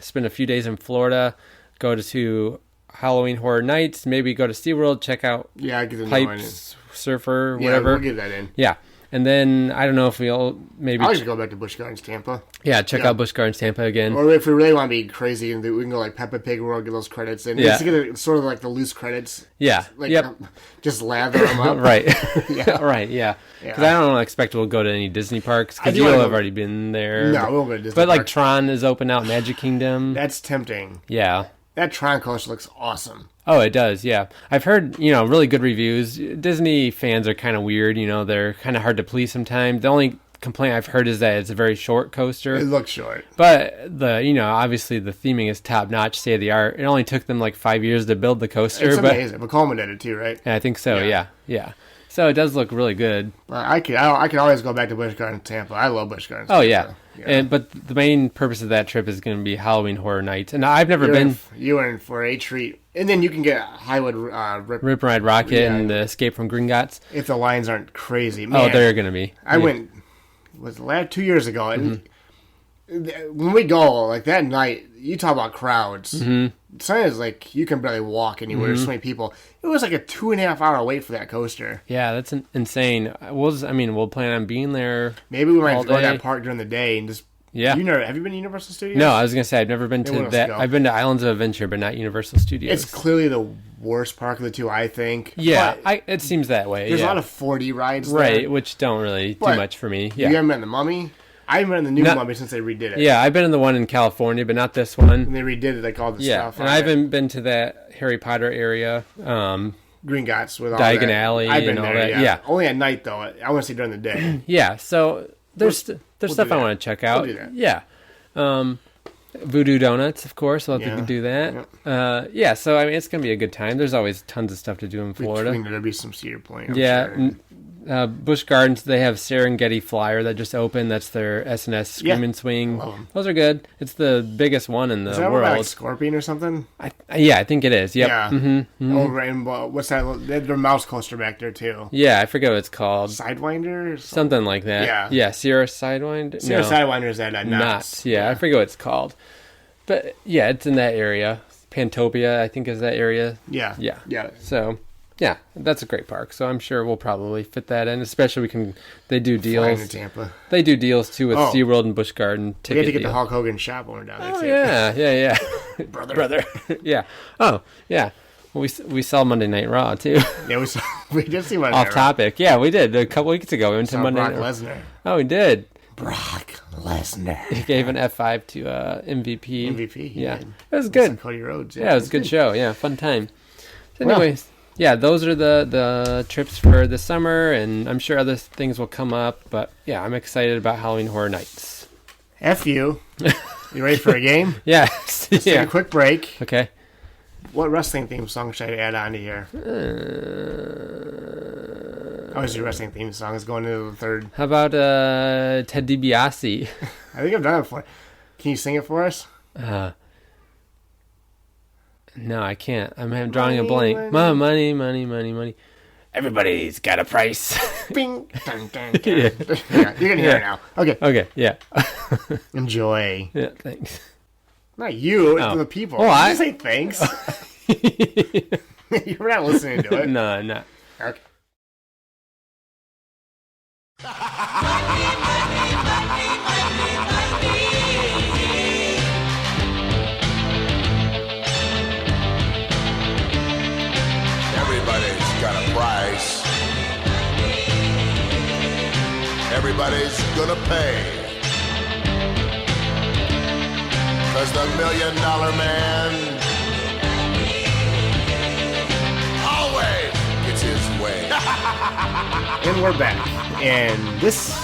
Speaker 1: spend a few days in Florida, go to Halloween Horror Nights, maybe go to SeaWorld, check out
Speaker 3: it. Yeah, I get the
Speaker 1: Pipes, Surfer,
Speaker 3: Yeah,
Speaker 1: whatever.
Speaker 3: we'll get that in.
Speaker 1: Yeah. And then, I don't know if we'll maybe...
Speaker 3: I like to go back to Busch Gardens, Tampa.
Speaker 1: check out Busch Gardens Tampa again.
Speaker 3: Or if we really want to be crazy, we can go like Peppa Pig World, get those credits in.
Speaker 1: Yeah.
Speaker 3: Just to get sort of like the loose credits.
Speaker 1: Yeah.
Speaker 3: Like,
Speaker 1: Yep.
Speaker 3: just lather them up.
Speaker 1: Right.
Speaker 3: Yeah.
Speaker 1: Right, yeah. Because
Speaker 3: Yeah.
Speaker 1: I don't expect we'll go to any Disney parks,
Speaker 3: I
Speaker 1: because
Speaker 3: do
Speaker 1: you'll
Speaker 3: wanna
Speaker 1: have
Speaker 3: go-
Speaker 1: already been there.
Speaker 3: No, we won't go to Disney
Speaker 1: But like
Speaker 3: parks.
Speaker 1: Tron is open out, Magic Kingdom.
Speaker 3: That's tempting.
Speaker 1: Yeah.
Speaker 3: That Tron coaster looks awesome.
Speaker 1: Oh, it does, yeah. I've heard, really good reviews. Disney fans are kind of weird, they're kind of hard to please sometimes. The only complaint I've heard is that it's a very short coaster.
Speaker 3: It looks short.
Speaker 1: But obviously the theming is top notch, state of the art. It only took them like 5 years to build the coaster,
Speaker 3: It's
Speaker 1: but
Speaker 3: amazing. Vekoma did it too, right?
Speaker 1: I think so,
Speaker 3: Yeah.
Speaker 1: yeah. So it does look really good.
Speaker 3: I could always go back to Busch Gardens, Tampa. I love Busch Gardens.
Speaker 1: Oh,
Speaker 3: Tampa.
Speaker 1: yeah. But the main purpose of that trip is going to be Halloween Horror Nights. And I've never been...
Speaker 3: You're in for a treat. And then you can get Hollywood
Speaker 1: Rip and Ride Rocket
Speaker 3: Yeah.
Speaker 1: and the Escape from Gringotts.
Speaker 3: if the lines aren't crazy.
Speaker 1: Oh,
Speaker 3: Man,
Speaker 1: they're going to be.
Speaker 3: I went, was it 2 years ago, and when we go, like that night, you talk about crowds. Sometimes like you can barely walk anywhere. There's so many people. It was like a 2.5 hour wait for that coaster.
Speaker 1: Yeah, that's insane. We'll plan on being there.
Speaker 3: Maybe we might have
Speaker 1: All
Speaker 3: to go to
Speaker 1: day.
Speaker 3: that park during the day and just.
Speaker 1: Yeah.
Speaker 3: Have you been to Universal Studios?
Speaker 1: No, I was going to say, I've never been
Speaker 3: They
Speaker 1: to
Speaker 3: want us
Speaker 1: that.
Speaker 3: to go.
Speaker 1: I've been to Islands of Adventure, but not Universal Studios.
Speaker 3: It's clearly the worst park of the two, I think.
Speaker 1: Yeah,
Speaker 3: But
Speaker 1: it seems that way.
Speaker 3: there's
Speaker 1: yeah.
Speaker 3: a lot of 4D rides there.
Speaker 1: Right, which don't really do
Speaker 3: But
Speaker 1: much for me.
Speaker 3: You
Speaker 1: Yeah.
Speaker 3: haven't been in the Mummy? I haven't been in the new
Speaker 1: No.
Speaker 3: Mummy since they redid it.
Speaker 1: Yeah, I've been in the one in California, but not this one.
Speaker 3: And they redid it, like all the
Speaker 1: Yeah,
Speaker 3: stuff.
Speaker 1: and I haven't been to that Harry Potter area.
Speaker 3: Green Gots with all
Speaker 1: Diagon
Speaker 3: that.
Speaker 1: Alley
Speaker 3: I've been
Speaker 1: and all
Speaker 3: there,
Speaker 1: that, yeah.
Speaker 3: Only at night, though. I want to see during the day.
Speaker 1: Yeah, so there's
Speaker 3: we'll
Speaker 1: stuff
Speaker 3: do
Speaker 1: I
Speaker 3: that.
Speaker 1: want to check out.
Speaker 3: We'll do that.
Speaker 1: Yeah. Voodoo Donuts, of course. We'll have
Speaker 3: Yeah.
Speaker 1: to do that. Yeah, so I mean, it's going to be a good time. There's always tons of stuff to do in Florida.
Speaker 3: Between there'll be some Cedar Point. I'm
Speaker 1: Yeah.
Speaker 3: sure.
Speaker 1: Busch Gardens, they have Serengeti Flyer that just opened. That's their SNS Scream
Speaker 3: Yeah.
Speaker 1: and Swing.
Speaker 3: Love 'em.
Speaker 1: Those are good. It's the biggest one in the
Speaker 3: Is that one about, like
Speaker 1: world.
Speaker 3: Scorpion or something?
Speaker 1: Yeah, I think it is. Yep.
Speaker 3: Yeah.
Speaker 1: Mm-hmm.
Speaker 3: Over in what's that? They have their mouse coaster back there too.
Speaker 1: Yeah, I forget what it's called.
Speaker 3: Sidewinder. Or something?
Speaker 1: Something like that.
Speaker 3: Yeah.
Speaker 1: Yeah, Sierra Sidewinder.
Speaker 3: Sierra
Speaker 1: No,
Speaker 3: Sidewinder is that
Speaker 1: not.
Speaker 3: Knott's.
Speaker 1: Yeah, I forget what it's called. But yeah, it's in that area. Pantopia, I think, is that area.
Speaker 3: Yeah.
Speaker 1: Yeah.
Speaker 3: Yeah.
Speaker 1: So, yeah, that's a great park. So I'm sure we'll probably fit that in. Especially they do
Speaker 3: Flying to
Speaker 1: deals.
Speaker 3: Tampa.
Speaker 1: They do deals too with
Speaker 3: Oh.
Speaker 1: SeaWorld and Busch Garden
Speaker 3: We
Speaker 1: ticket
Speaker 3: had to get the
Speaker 1: deal.
Speaker 3: Hulk Hogan shop when we're down there
Speaker 1: Oh
Speaker 3: too.
Speaker 1: yeah. Brother. Yeah. Oh yeah. Well, we saw Monday Night Raw too.
Speaker 3: Yeah, we did see Monday
Speaker 1: Off
Speaker 3: Night Raw.
Speaker 1: topic. Yeah, we did a couple weeks ago. We went to
Speaker 3: Saw
Speaker 1: Monday
Speaker 3: Brock
Speaker 1: Night Raw.
Speaker 3: Lesnar.
Speaker 1: Oh, we did.
Speaker 3: Brock Lesnar.
Speaker 1: He gave an F5 to MVP.
Speaker 3: MVP. he
Speaker 1: Yeah,
Speaker 3: did.
Speaker 1: it was
Speaker 3: It's
Speaker 1: good.
Speaker 3: like Cody Rhodes.
Speaker 1: Yeah, it was a good show. Yeah, fun time. So
Speaker 3: Well.
Speaker 1: anyways, yeah, those are the trips for the summer, and I'm sure other things will come up. But yeah, I'm excited about Halloween Horror Nights.
Speaker 3: F you. You ready for a game?
Speaker 1: Yeah.
Speaker 3: Take
Speaker 1: Yeah.
Speaker 3: a quick break.
Speaker 1: Okay.
Speaker 3: What wrestling theme song should I add on to here? Obviously, wrestling theme song is going into the third.
Speaker 1: How about Ted DiBiase?
Speaker 3: I think I've done it before. Can you sing it for us?
Speaker 1: No, I can't. I'm drawing a
Speaker 3: Money,
Speaker 1: blank. Money. Everybody's got a price.
Speaker 3: Bing. Dun, dun, dun. Yeah, you can hear it now. Okay.
Speaker 1: Okay, yeah.
Speaker 3: Enjoy.
Speaker 1: Yeah, thanks.
Speaker 3: Not you,
Speaker 1: Oh.
Speaker 3: it's the people.
Speaker 1: Well,
Speaker 3: You say thanks. You're not listening to it.
Speaker 1: No, I'm not.
Speaker 3: Okay.
Speaker 2: Everybody's got a price. Everybody's gonna pay. 'Cause the $1 Million Man always gets his way.
Speaker 3: And we're back. And this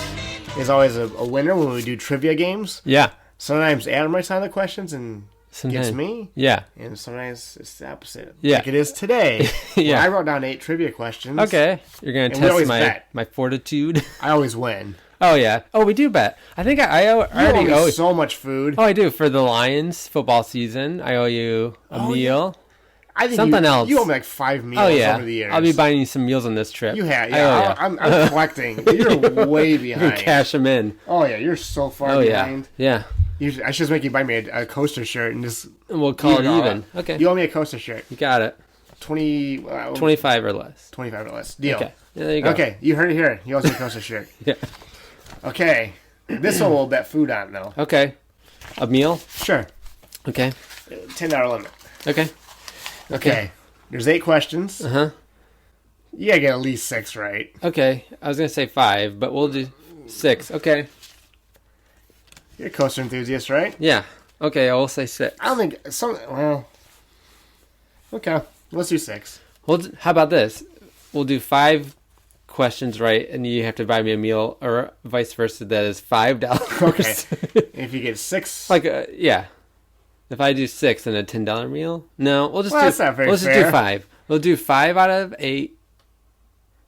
Speaker 3: is always a winner when we do trivia games.
Speaker 1: Yeah.
Speaker 3: Sometimes Adam writes down the questions and
Speaker 1: Sometimes.
Speaker 3: gets me.
Speaker 1: Yeah.
Speaker 3: And sometimes it's the opposite.
Speaker 1: Yeah.
Speaker 3: Like it is today.
Speaker 1: Yeah.
Speaker 3: Where I wrote down 8 trivia questions.
Speaker 1: Okay. You're going to
Speaker 3: And we
Speaker 1: test
Speaker 3: always
Speaker 1: my,
Speaker 3: bet.
Speaker 1: my fortitude.
Speaker 3: I always win.
Speaker 1: Oh, yeah. Oh, we do bet. I think I
Speaker 3: You
Speaker 1: already
Speaker 3: owe
Speaker 1: owe.
Speaker 3: me so much food.
Speaker 1: Oh, I do. For the Lions football season, I owe you a meal.
Speaker 3: I think
Speaker 1: something else.
Speaker 3: You owe me like 5 meals
Speaker 1: Oh, yeah.
Speaker 3: over the years.
Speaker 1: I'll be buying you some meals on this trip.
Speaker 3: You have,
Speaker 1: I
Speaker 3: yeah.
Speaker 1: owe ya.
Speaker 3: I'm collecting. You're way
Speaker 1: You
Speaker 3: behind.
Speaker 1: can cash them in.
Speaker 3: Oh yeah, you're so far
Speaker 1: Oh, yeah.
Speaker 3: behind.
Speaker 1: Yeah.
Speaker 3: I should just make you buy me a coaster shirt and just.
Speaker 1: And we'll call it
Speaker 3: all
Speaker 1: even.
Speaker 3: up.
Speaker 1: Okay.
Speaker 3: You owe me a coaster shirt.
Speaker 1: You got it.
Speaker 3: 25
Speaker 1: 25 or less.
Speaker 3: or less. Deal.
Speaker 1: Okay. Yeah, there you go.
Speaker 3: Okay, you heard it here. You owe me a coaster shirt.
Speaker 1: Yeah.
Speaker 3: Okay, this one we'll bet food on though.
Speaker 1: Okay. A meal?
Speaker 3: Sure.
Speaker 1: Okay.
Speaker 3: $10 limit.
Speaker 1: Okay.
Speaker 3: Okay. There's 8 questions.
Speaker 1: Uh-huh.
Speaker 3: You gotta get at least 6 right.
Speaker 1: Okay. I was going to say 5, but we'll do 6. Okay.
Speaker 3: You're a coaster enthusiast, right?
Speaker 1: Yeah. Okay, I will say 6.
Speaker 3: I don't think some. Well. Okay, let's do 6.
Speaker 1: How about this? We'll do 5 questions right, and you have to buy me a meal, or vice versa. That is $5.
Speaker 3: Okay. If you get 6,
Speaker 1: Like, yeah. If I do 6 and a $10 meal, no, we'll just
Speaker 3: Well,
Speaker 1: do.
Speaker 3: that's not very
Speaker 1: Let's just
Speaker 3: fair.
Speaker 1: do 5. We'll do 5 out of 8.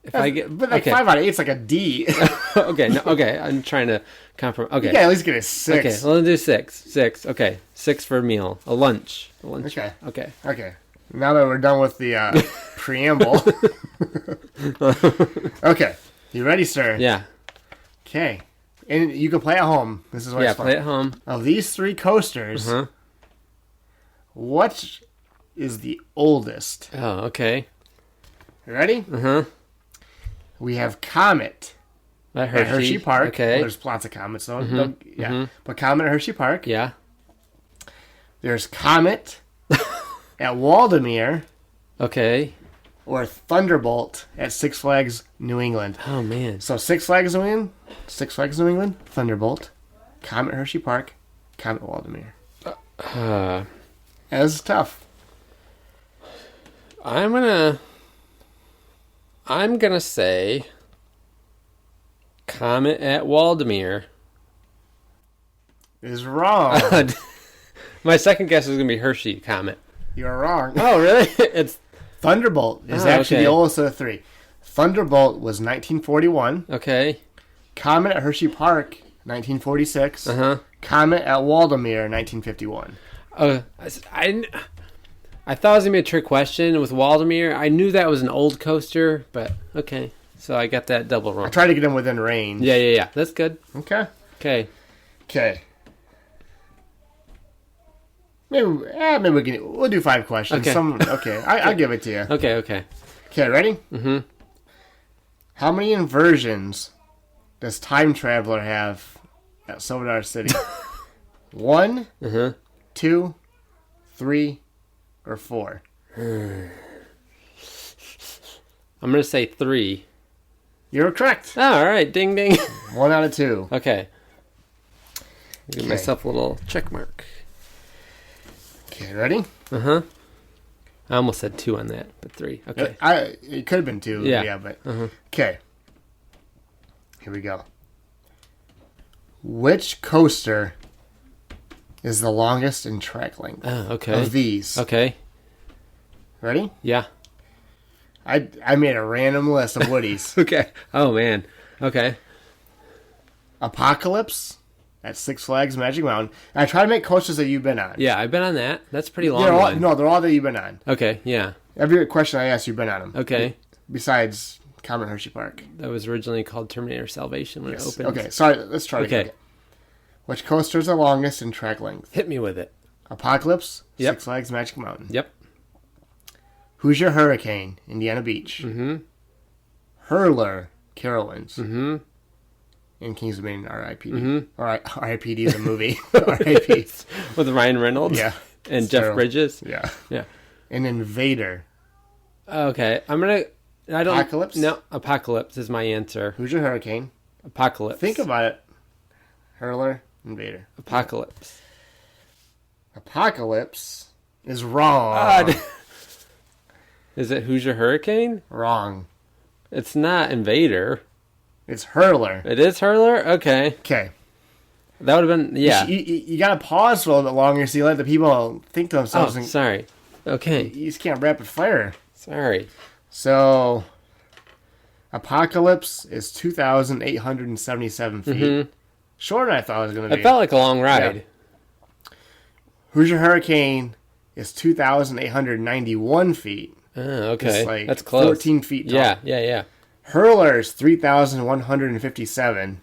Speaker 1: If I get,
Speaker 3: but like
Speaker 1: okay.
Speaker 3: 5 out of 8 is like a D.
Speaker 1: Okay, no, okay. I'm trying to compromise. Okay.
Speaker 3: You gotta at least get a 6.
Speaker 1: Okay, well, let's do 6. 6. Okay, 6 for a meal, a lunch.
Speaker 3: Okay.
Speaker 1: Okay.
Speaker 3: Okay. Now that we're done with the preamble. Okay. You ready, sir?
Speaker 1: Yeah.
Speaker 3: Okay. And you can play at home. This is why
Speaker 1: Yeah.
Speaker 3: it's fun.
Speaker 1: Play at home.
Speaker 3: Of these 3 coasters,
Speaker 1: Uh-huh.
Speaker 3: what is the oldest?
Speaker 1: Oh, okay.
Speaker 3: You ready?
Speaker 1: Uh huh.
Speaker 3: We have Comet
Speaker 1: At
Speaker 3: at Hershey Park.
Speaker 1: Okay.
Speaker 3: Well, there's lots of Comets, though. Yeah. But Comet at Hershey Park.
Speaker 1: Yeah.
Speaker 3: There's Comet at Waldemere.
Speaker 1: Okay.
Speaker 3: Or Thunderbolt at Six Flags New England.
Speaker 1: Oh man.
Speaker 3: So Six Flags New England, Thunderbolt, Comet Hershey Park, Comet Waldemere. That's tough.
Speaker 1: I'm gonna say Comet at Waldemere.
Speaker 3: Is wrong.
Speaker 1: My second guess is gonna be Hershey Comet.
Speaker 3: You're wrong.
Speaker 1: Oh really? It's
Speaker 3: Thunderbolt is
Speaker 1: Oh,
Speaker 3: actually
Speaker 1: okay.
Speaker 3: the oldest of the 3. Thunderbolt was 1941.
Speaker 1: okay.
Speaker 3: Comet at Hershey Park, 1946.
Speaker 1: Uh-huh.
Speaker 3: Comet at Waldemere, 1951.
Speaker 1: I thought it was gonna be a trick question with Waldemere. I knew that was an old coaster, but okay. So I got that double
Speaker 3: I
Speaker 1: wrong.
Speaker 3: tried to get them within range.
Speaker 1: Yeah. That's good.
Speaker 3: Okay.
Speaker 1: Okay.
Speaker 3: Okay. Maybe we'll do 5 questions.
Speaker 1: Okay.
Speaker 3: I'll give it to you.
Speaker 1: Okay.
Speaker 3: Okay, ready? Mm-hmm. How many inversions does Time Traveler have at Silver City? 1, 2, 3, or 4?
Speaker 1: I'm gonna say 3.
Speaker 3: You're correct.
Speaker 1: Oh, all right. Ding ding.
Speaker 3: 1 out of 2.
Speaker 1: Okay. Give
Speaker 3: Okay.
Speaker 1: myself a little check mark.
Speaker 3: Okay, ready?
Speaker 1: I almost said 2 on that, but 3. Okay.
Speaker 3: It could have been 2.
Speaker 1: Yeah.
Speaker 3: Yeah, but okay. Here we go. Which coaster is the longest in track length
Speaker 1: Oh, okay.
Speaker 3: of these?
Speaker 1: Okay.
Speaker 3: Ready?
Speaker 1: Yeah.
Speaker 3: I made a random list of Woodies.
Speaker 1: Okay. Oh man. Okay.
Speaker 3: Apocalypse at Six Flags Magic Mountain. And I try to make coasters that you've been on.
Speaker 1: Yeah, I've been on that. That's a pretty long.
Speaker 3: They're all that you've been on.
Speaker 1: Okay, yeah.
Speaker 3: Every question I ask, you've been on them.
Speaker 1: Okay.
Speaker 3: Besides Comet Hershey Park.
Speaker 1: That was originally called Terminator Salvation when it opened.
Speaker 3: Okay, sorry. Let's try it
Speaker 1: Okay.
Speaker 3: again. Which coaster is the longest in track length?
Speaker 1: Hit me with it.
Speaker 3: Apocalypse,
Speaker 1: Yep.
Speaker 3: Six Flags Magic Mountain.
Speaker 1: Yep.
Speaker 3: Who's Your Hurricane, Indiana Beach.
Speaker 1: Mm-hmm.
Speaker 3: Hurler, Carowinds.
Speaker 1: Mm-hmm.
Speaker 3: And Kings of Maine, R.I.P.D.
Speaker 1: Mm-hmm.
Speaker 3: All right, R.I.P.D. the movie. R.I.P.
Speaker 1: With Ryan Reynolds?
Speaker 3: Yeah.
Speaker 1: And
Speaker 3: It's
Speaker 1: Jeff
Speaker 3: terrible.
Speaker 1: Bridges?
Speaker 3: Yeah.
Speaker 1: Yeah.
Speaker 3: An Invader.
Speaker 1: Okay, I don't...
Speaker 3: Apocalypse?
Speaker 1: No, Apocalypse is my answer.
Speaker 3: Who's Your Hurricane?
Speaker 1: Apocalypse.
Speaker 3: Think about it. Hurler, Invader.
Speaker 1: Apocalypse.
Speaker 3: Apocalypse is wrong.
Speaker 1: Is it Who's Your Hurricane?
Speaker 3: Wrong.
Speaker 1: It's not Invader.
Speaker 3: It's Hurler.
Speaker 1: It is Hurler? Okay.
Speaker 3: Okay.
Speaker 1: That would have been... Yeah.
Speaker 3: You gotta pause for a little bit longer so you let the people think to
Speaker 1: Oh,
Speaker 3: themselves. And
Speaker 1: sorry. Okay.
Speaker 3: you just can't rapid fire.
Speaker 1: Sorry.
Speaker 3: So, Apocalypse is 2,877 feet.
Speaker 1: Mm-hmm.
Speaker 3: Shorter than I thought it was going to be.
Speaker 1: It felt like a long ride.
Speaker 3: Who's Your Hurricane is 2,891 feet.
Speaker 1: Oh, okay.
Speaker 3: It's like
Speaker 1: That's close.
Speaker 3: 14 feet tall.
Speaker 1: Yeah.
Speaker 3: Hurler is 3,157.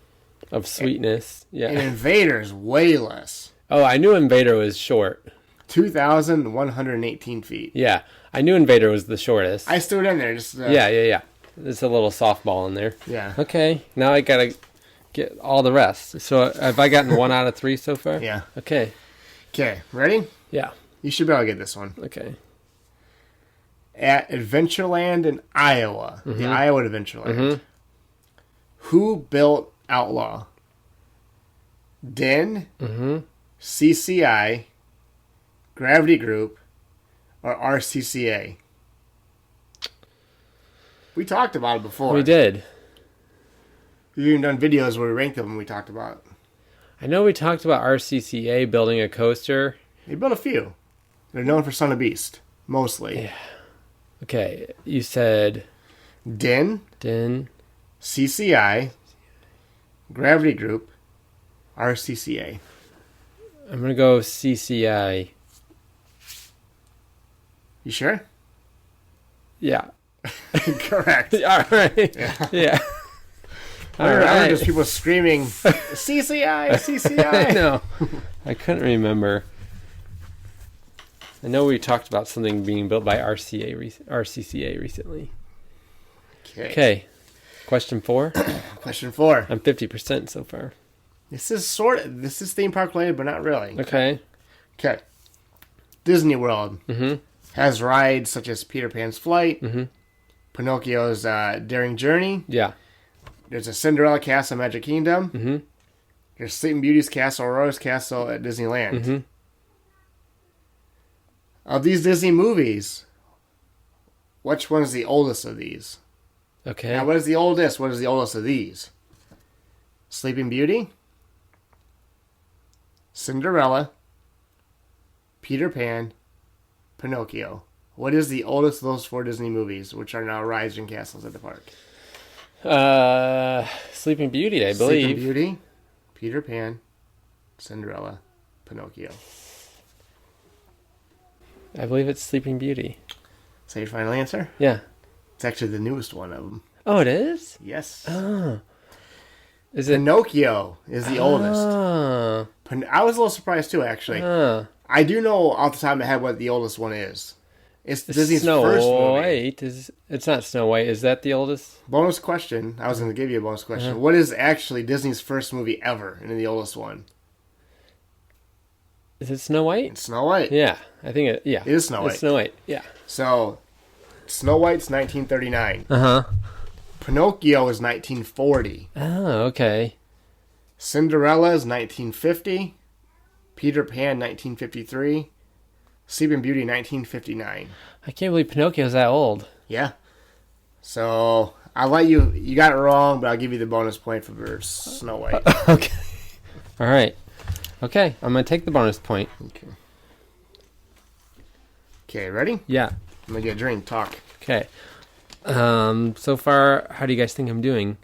Speaker 1: Of sweetness.
Speaker 3: And
Speaker 1: Yeah.
Speaker 3: Invader's way less.
Speaker 1: Oh, I knew Invader was short.
Speaker 3: 2,118 feet.
Speaker 1: Yeah. I knew Invader was the shortest.
Speaker 3: I stood in there. Just
Speaker 1: Yeah. There's a little softball in there.
Speaker 3: Yeah.
Speaker 1: Okay. Now I gotta get all the rest. So have I gotten 1 out of 3 so far?
Speaker 3: Yeah.
Speaker 1: Okay.
Speaker 3: Okay, ready?
Speaker 1: Yeah.
Speaker 3: You should be able to get this one.
Speaker 1: Okay.
Speaker 3: At Adventureland in Iowa, the Iowa Adventureland, who built Outlaw? Den, CCI, Gravity Group, or RCCA? We talked about it before.
Speaker 1: We did.
Speaker 3: We've even done videos where we ranked them and we talked about it.
Speaker 1: I know we talked about RCCA building a coaster.
Speaker 3: They built a few. They're known for Son of Beast, mostly.
Speaker 1: Yeah. Okay. You said
Speaker 3: Den, CCI, Gravity Group, RCCA.
Speaker 1: I'm gonna go CCI.
Speaker 3: You sure?
Speaker 1: Yeah.
Speaker 3: Correct.
Speaker 1: All right. Yeah.
Speaker 3: I remember just people screaming, CCI, CCI.
Speaker 1: I know. I couldn't remember. I know we talked about something being built by RCCA recently. Okay. Question 4.
Speaker 3: Question 4.
Speaker 1: I'm 50% so far.
Speaker 3: This is theme park related, but not really.
Speaker 1: Okay.
Speaker 3: Okay. Disney World has rides such as Peter Pan's Flight, Pinocchio's Daring Journey.
Speaker 1: Yeah.
Speaker 3: There's a Cinderella Castle, Magic Kingdom. There's Sleeping Beauty's Castle, Aurora's Castle at Disneyland. Of these Disney movies, which one is the oldest of these?
Speaker 1: Okay.
Speaker 3: Now, what is the oldest? What is the oldest of these? Sleeping Beauty, Cinderella, Peter Pan, Pinocchio. What is the oldest of those 4 Disney movies, which are now rides and castles at the park?
Speaker 1: Sleeping Beauty, I believe.
Speaker 3: Sleeping Beauty, Peter Pan, Cinderella, Pinocchio.
Speaker 1: I believe it's Sleeping Beauty.
Speaker 3: Is that your final answer?
Speaker 1: Yeah.
Speaker 3: It's actually the newest one of them.
Speaker 1: Oh, it is?
Speaker 3: Yes.
Speaker 1: Oh. Is it?
Speaker 3: Pinocchio is the oldest.
Speaker 1: Oh.
Speaker 3: I was a little surprised too, actually. I do know off the top of my head what the oldest one is. It's Disney's
Speaker 1: Snow
Speaker 3: first movie.
Speaker 1: White. It's not Snow White. Is that the oldest?
Speaker 3: Bonus question. I was going to give you a bonus question. What is actually Disney's first movie ever and the oldest one?
Speaker 1: Is it Snow White?
Speaker 3: It's Snow White.
Speaker 1: Yeah. I think it, yeah.
Speaker 3: It is Snow White.
Speaker 1: It's Snow White, yeah.
Speaker 3: So, Snow White's 1939.
Speaker 1: Uh-huh.
Speaker 3: Pinocchio is 1940.
Speaker 1: Oh, okay.
Speaker 3: Cinderella is 1950. Peter Pan, 1953. Sleeping Beauty, 1959.
Speaker 1: I can't believe Pinocchio's that old.
Speaker 3: Yeah. So, I'll let you... You got it wrong, but I'll give you the bonus point for Snow White.
Speaker 1: Okay. All right. Okay, I'm going to take the bonus point.
Speaker 3: Okay, ready?
Speaker 1: Yeah.
Speaker 3: I'm going to get a drink. Talk.
Speaker 1: Okay. So far, how do you guys think I'm doing?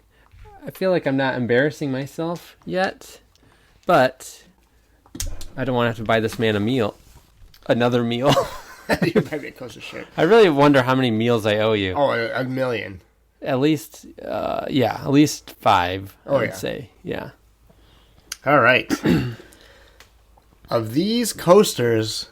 Speaker 1: I feel like I'm not embarrassing myself yet, but I don't want to have to buy this man another meal.
Speaker 3: You might be a coaster shit.
Speaker 1: I really wonder how many meals I owe you.
Speaker 3: Oh, a million.
Speaker 1: At least, at least 5. I would
Speaker 3: yeah.
Speaker 1: say, yeah.
Speaker 3: All right. Of these coasters,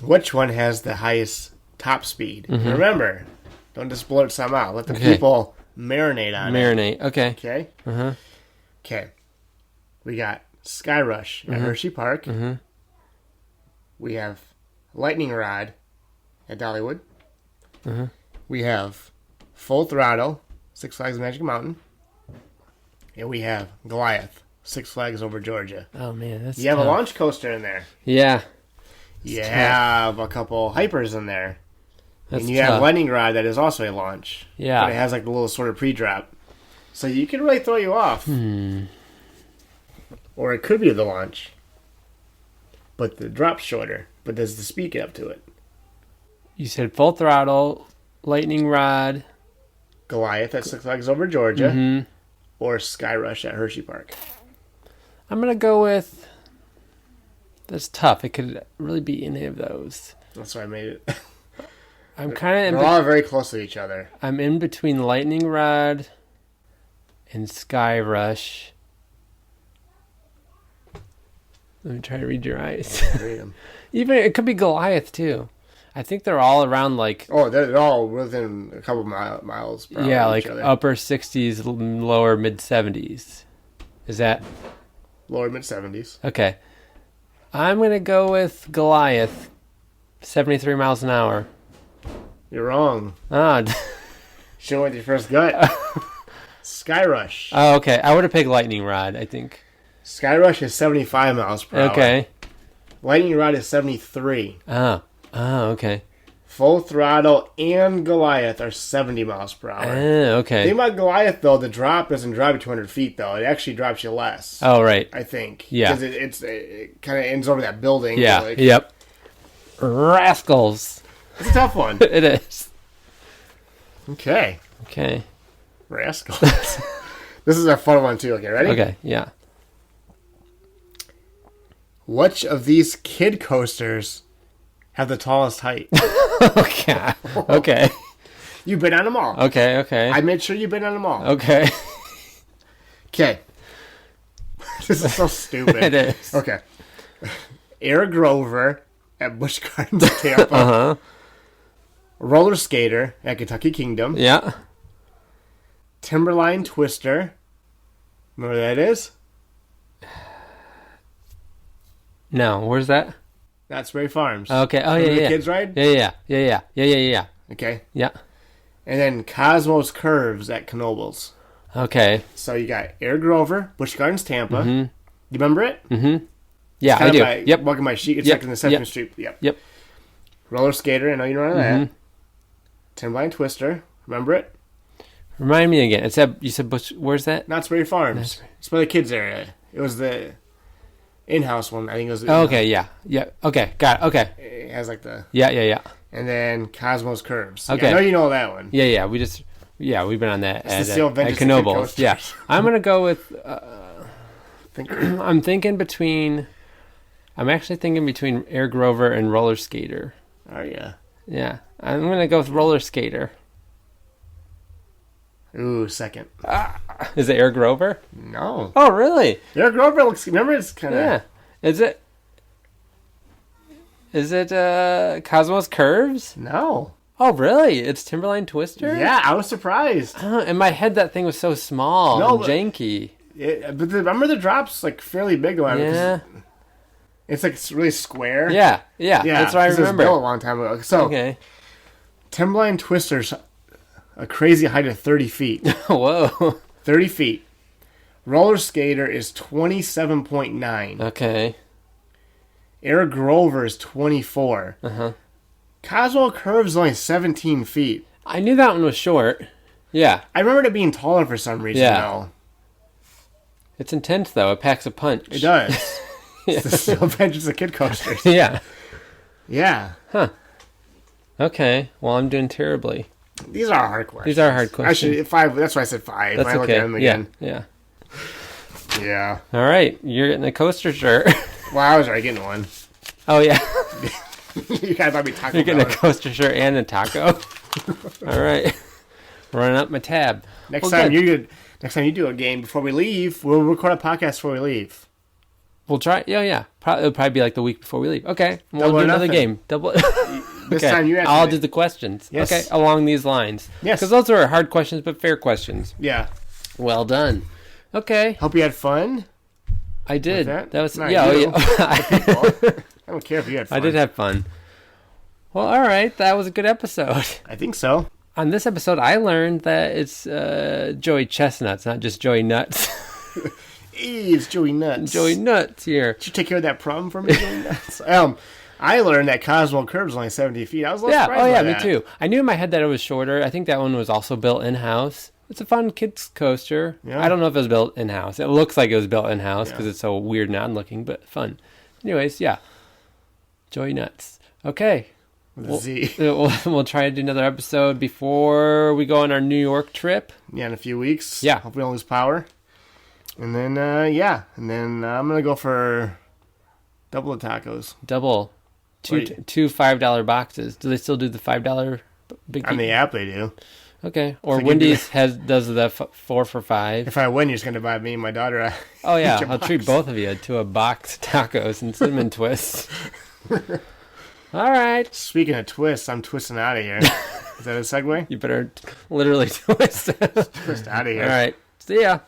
Speaker 3: which one has the highest top speed? Remember, don't just blurt some out. Let the people marinate on it.
Speaker 1: Okay.
Speaker 3: Okay? Okay. We got Sky Rush at Hershey Park. We have Lightning Rod at Dollywood. We have Full Throttle, Six Flags Magic Mountain. And we have Goliath, Six Flags Over Georgia.
Speaker 1: Oh, man, that's
Speaker 3: You have
Speaker 1: tough.
Speaker 3: a launch coaster in there.
Speaker 1: Yeah.
Speaker 3: You have a couple hypers in there.
Speaker 1: That's
Speaker 3: And you
Speaker 1: tough.
Speaker 3: have Lightning Rod that is also a launch.
Speaker 1: Yeah.
Speaker 3: But it has like a little sort of pre-drop. So you can really throw you off. Or it could be the launch. But the drop's shorter. But does the speed get up to it?
Speaker 1: You said Full Throttle, Lightning Rod.
Speaker 3: Goliath at Six Flags Over Georgia. Or Sky Rush at Hershey Park.
Speaker 1: I'm going to go with... That's tough. It could really be any of those.
Speaker 3: That's why I made it.
Speaker 1: I'm kind
Speaker 3: They're
Speaker 1: of...
Speaker 3: all very close to each other.
Speaker 1: I'm in between Lightning Rod and Sky Rush. Let me try to read your eyes.
Speaker 3: Read 'em.
Speaker 1: Even it could be Goliath too. I think they're all around like
Speaker 3: Oh, they're all within a couple miles per hour
Speaker 1: yeah,
Speaker 3: of
Speaker 1: like
Speaker 3: each other.
Speaker 1: upper 60s, lower mid 70s. Is that
Speaker 3: Lower mid-70s.
Speaker 1: okay? I'm gonna go with Goliath, 73 miles an hour.
Speaker 3: You're wrong.
Speaker 1: Ah,
Speaker 3: Should have went with your first gut. Sky Rush.
Speaker 1: oh, okay. I would have picked Lightning Rod. I think.
Speaker 3: Sky Rush is 75 miles per hour.
Speaker 1: Okay.
Speaker 3: Lightning Rod is 73.
Speaker 1: Oh, okay.
Speaker 3: Full Throttle and Goliath are 70 miles per hour.
Speaker 1: Okay.
Speaker 3: Think about Goliath, though. The drop doesn't drop you 200 feet, though. It actually drops you less.
Speaker 1: Oh, right.
Speaker 3: I think.
Speaker 1: Yeah.
Speaker 3: Because it kind of ends over that building.
Speaker 1: Yeah.
Speaker 3: Like,
Speaker 1: Yep. Rascals.
Speaker 3: It's a tough one.
Speaker 1: It is.
Speaker 3: Okay.
Speaker 1: Okay.
Speaker 3: Rascals. This is a fun one, too. Okay, ready?
Speaker 1: Okay. Yeah.
Speaker 3: Which of these kid coasters have the tallest height?
Speaker 1: Okay. Okay.
Speaker 3: You've been on them all.
Speaker 1: Okay. Okay.
Speaker 3: I made sure you've been on them all.
Speaker 1: Okay.
Speaker 3: Okay. This is so stupid.
Speaker 1: It is.
Speaker 3: Okay. Air Grover at Busch Gardens, Tampa. Roller Skater at Kentucky Kingdom.
Speaker 1: Yeah.
Speaker 3: Timberline Twister. Remember what that is?
Speaker 1: No. Where's that?
Speaker 3: That's Spray Farms.
Speaker 1: Okay. Oh,
Speaker 3: Remember
Speaker 1: yeah.
Speaker 3: the
Speaker 1: Yeah.
Speaker 3: kids ride?
Speaker 1: Yeah.
Speaker 3: Okay.
Speaker 1: Yeah.
Speaker 3: And then Cosmos Curves at Knoebels.
Speaker 1: Okay.
Speaker 3: So you got Air Grover, Busch Gardens, Tampa. You remember it?
Speaker 1: Yeah, I
Speaker 3: Kind
Speaker 1: do.
Speaker 3: of by,
Speaker 1: Yep.
Speaker 3: Walking my sheet. It's
Speaker 1: Yep.
Speaker 3: like in the 7th
Speaker 1: Yep.
Speaker 3: Street. Yep.
Speaker 1: Yep.
Speaker 3: Roller Skater. I know you know that. Timberline Twister. Remember it?
Speaker 1: Remind me again. It's at, you said Bush. Where's that?
Speaker 3: Not Spray Farms. It's by the kids area. It was the in-house one. I think it was.
Speaker 1: Oh, okay. Yeah. Yeah. Okay. Got it. Okay.
Speaker 3: It has like the.
Speaker 1: Yeah.
Speaker 3: And then Cosmos Curves.
Speaker 1: Okay.
Speaker 3: I know you know that one.
Speaker 1: Yeah. We've been on that
Speaker 3: It's
Speaker 1: at,
Speaker 3: the Steel
Speaker 1: at
Speaker 3: Vengeance
Speaker 1: Knoebels.
Speaker 3: Coasters.
Speaker 1: Yeah. I'm gonna go with.
Speaker 3: Think-
Speaker 1: I'm thinking between. I'm actually thinking between Air Grover and Roller Skater.
Speaker 3: Oh yeah.
Speaker 1: Yeah. I'm gonna go with Roller Skater.
Speaker 3: Ooh, second.
Speaker 1: Is it Air Grover?
Speaker 3: No.
Speaker 1: Oh, really?
Speaker 3: Air Grover looks. Remember, it's kind of.
Speaker 1: Yeah. Is it? Is it Cosmos Curves?
Speaker 3: No.
Speaker 1: Oh, really? It's Timberline Twister?
Speaker 3: Yeah, I was surprised.
Speaker 1: In my head, that thing was so small
Speaker 3: No,
Speaker 1: and
Speaker 3: but-
Speaker 1: janky.
Speaker 3: Remember the drop's like fairly big though.
Speaker 1: Yeah.
Speaker 3: It's like really square.
Speaker 1: Yeah.
Speaker 3: Yeah.
Speaker 1: That's what I
Speaker 3: 'cause it was
Speaker 1: remember.
Speaker 3: built a long time ago. So
Speaker 1: Okay.
Speaker 3: Timberline Twister's a crazy height of 30 feet.
Speaker 1: Whoa.
Speaker 3: 30 feet. Roller Skater is 27.9.
Speaker 1: Okay.
Speaker 3: Air Grover is 24. Cosmo Curves is only 17 feet.
Speaker 1: I knew that one was short. Yeah.
Speaker 3: I remembered it being taller for some reason,
Speaker 1: Yeah.
Speaker 3: though.
Speaker 1: It's intense, though. It packs a punch.
Speaker 3: It does. It's the Steel Vengeance of Kid Coasters.
Speaker 1: Yeah.
Speaker 3: Yeah.
Speaker 1: Okay. Well, I'm doing terribly.
Speaker 3: These are hard questions.
Speaker 1: These are hard questions.
Speaker 3: Actually, 5. That's why I said 5.
Speaker 1: That's
Speaker 3: I look at
Speaker 1: okay.
Speaker 3: them
Speaker 1: Yeah.
Speaker 3: again.
Speaker 1: Yeah.
Speaker 3: Yeah.
Speaker 1: All right, you're getting a coaster shirt.
Speaker 3: Well, I was already getting one.
Speaker 1: Oh yeah,
Speaker 3: You gotta buy me Taco
Speaker 1: you're getting a
Speaker 3: Bell.
Speaker 1: coaster shirt and a taco. All right, running up my tab.
Speaker 3: Next
Speaker 1: Well,
Speaker 3: time
Speaker 1: good.
Speaker 3: you do a game before we leave, we'll record a podcast before we leave.
Speaker 1: We'll try. Yeah. It'll probably be like the week before we leave. Okay, we'll
Speaker 3: Double
Speaker 1: do
Speaker 3: or
Speaker 1: another
Speaker 3: nothing.
Speaker 1: game. Double.
Speaker 3: This
Speaker 1: Okay,
Speaker 3: time you have to
Speaker 1: I'll
Speaker 3: make-
Speaker 1: do the questions.
Speaker 3: Yes.
Speaker 1: Okay, along these lines.
Speaker 3: Yes.
Speaker 1: Because those are hard questions, but fair questions.
Speaker 3: Yeah.
Speaker 1: Well done. Okay,
Speaker 3: Hope you had fun.
Speaker 1: I did.
Speaker 3: that?
Speaker 1: That was
Speaker 3: Not
Speaker 1: yeah.
Speaker 3: you.
Speaker 1: I
Speaker 3: I don't care if you had fun.
Speaker 1: did have fun. Well, all right. That was a good episode.
Speaker 3: I think so.
Speaker 1: On this episode, I learned that it's Joey Chestnuts, not just Joey Nuts.
Speaker 3: Hey, it's Joey Nuts.
Speaker 1: Joey Nuts here.
Speaker 3: Did you take care of that problem for me, Joey Nuts? I learned that Cosmo Curb's only 70 feet. I was a little
Speaker 1: Yeah.
Speaker 3: surprised
Speaker 1: Oh, yeah.
Speaker 3: by
Speaker 1: Me
Speaker 3: that.
Speaker 1: too. I knew in my head that it was shorter. I think that one was also built in house. It's a fun kids coaster.
Speaker 3: Yeah.
Speaker 1: I don't know if it was built in house. It looks like it was built in house
Speaker 3: Yeah.
Speaker 1: because it's so weird and odd looking, but fun. Anyways, yeah. Joey Nuts. Okay.
Speaker 3: With a Z.
Speaker 1: We'll try to do another episode before we go on our New York trip.
Speaker 3: Yeah, in a few weeks.
Speaker 1: Yeah.
Speaker 3: Hope we don't lose power. And then, And then I'm going to go for double the tacos.
Speaker 1: Double.
Speaker 3: Wait.
Speaker 1: Two $5 boxes. Do they still do the $5 big?
Speaker 3: On the app, they do.
Speaker 1: Okay. Or
Speaker 3: Like
Speaker 1: Wendy's does the 4 for $5.
Speaker 3: If I win, you're just going to buy me and my daughter a
Speaker 1: Oh yeah,
Speaker 3: each a
Speaker 1: I'll treat
Speaker 3: box.
Speaker 1: both of you to a box of tacos and cinnamon twists. All right,
Speaker 3: Speaking of twists, I'm twisting out of here. Is that a segue?
Speaker 1: you better literally twist.
Speaker 3: Twist out of here.
Speaker 1: All right, see ya.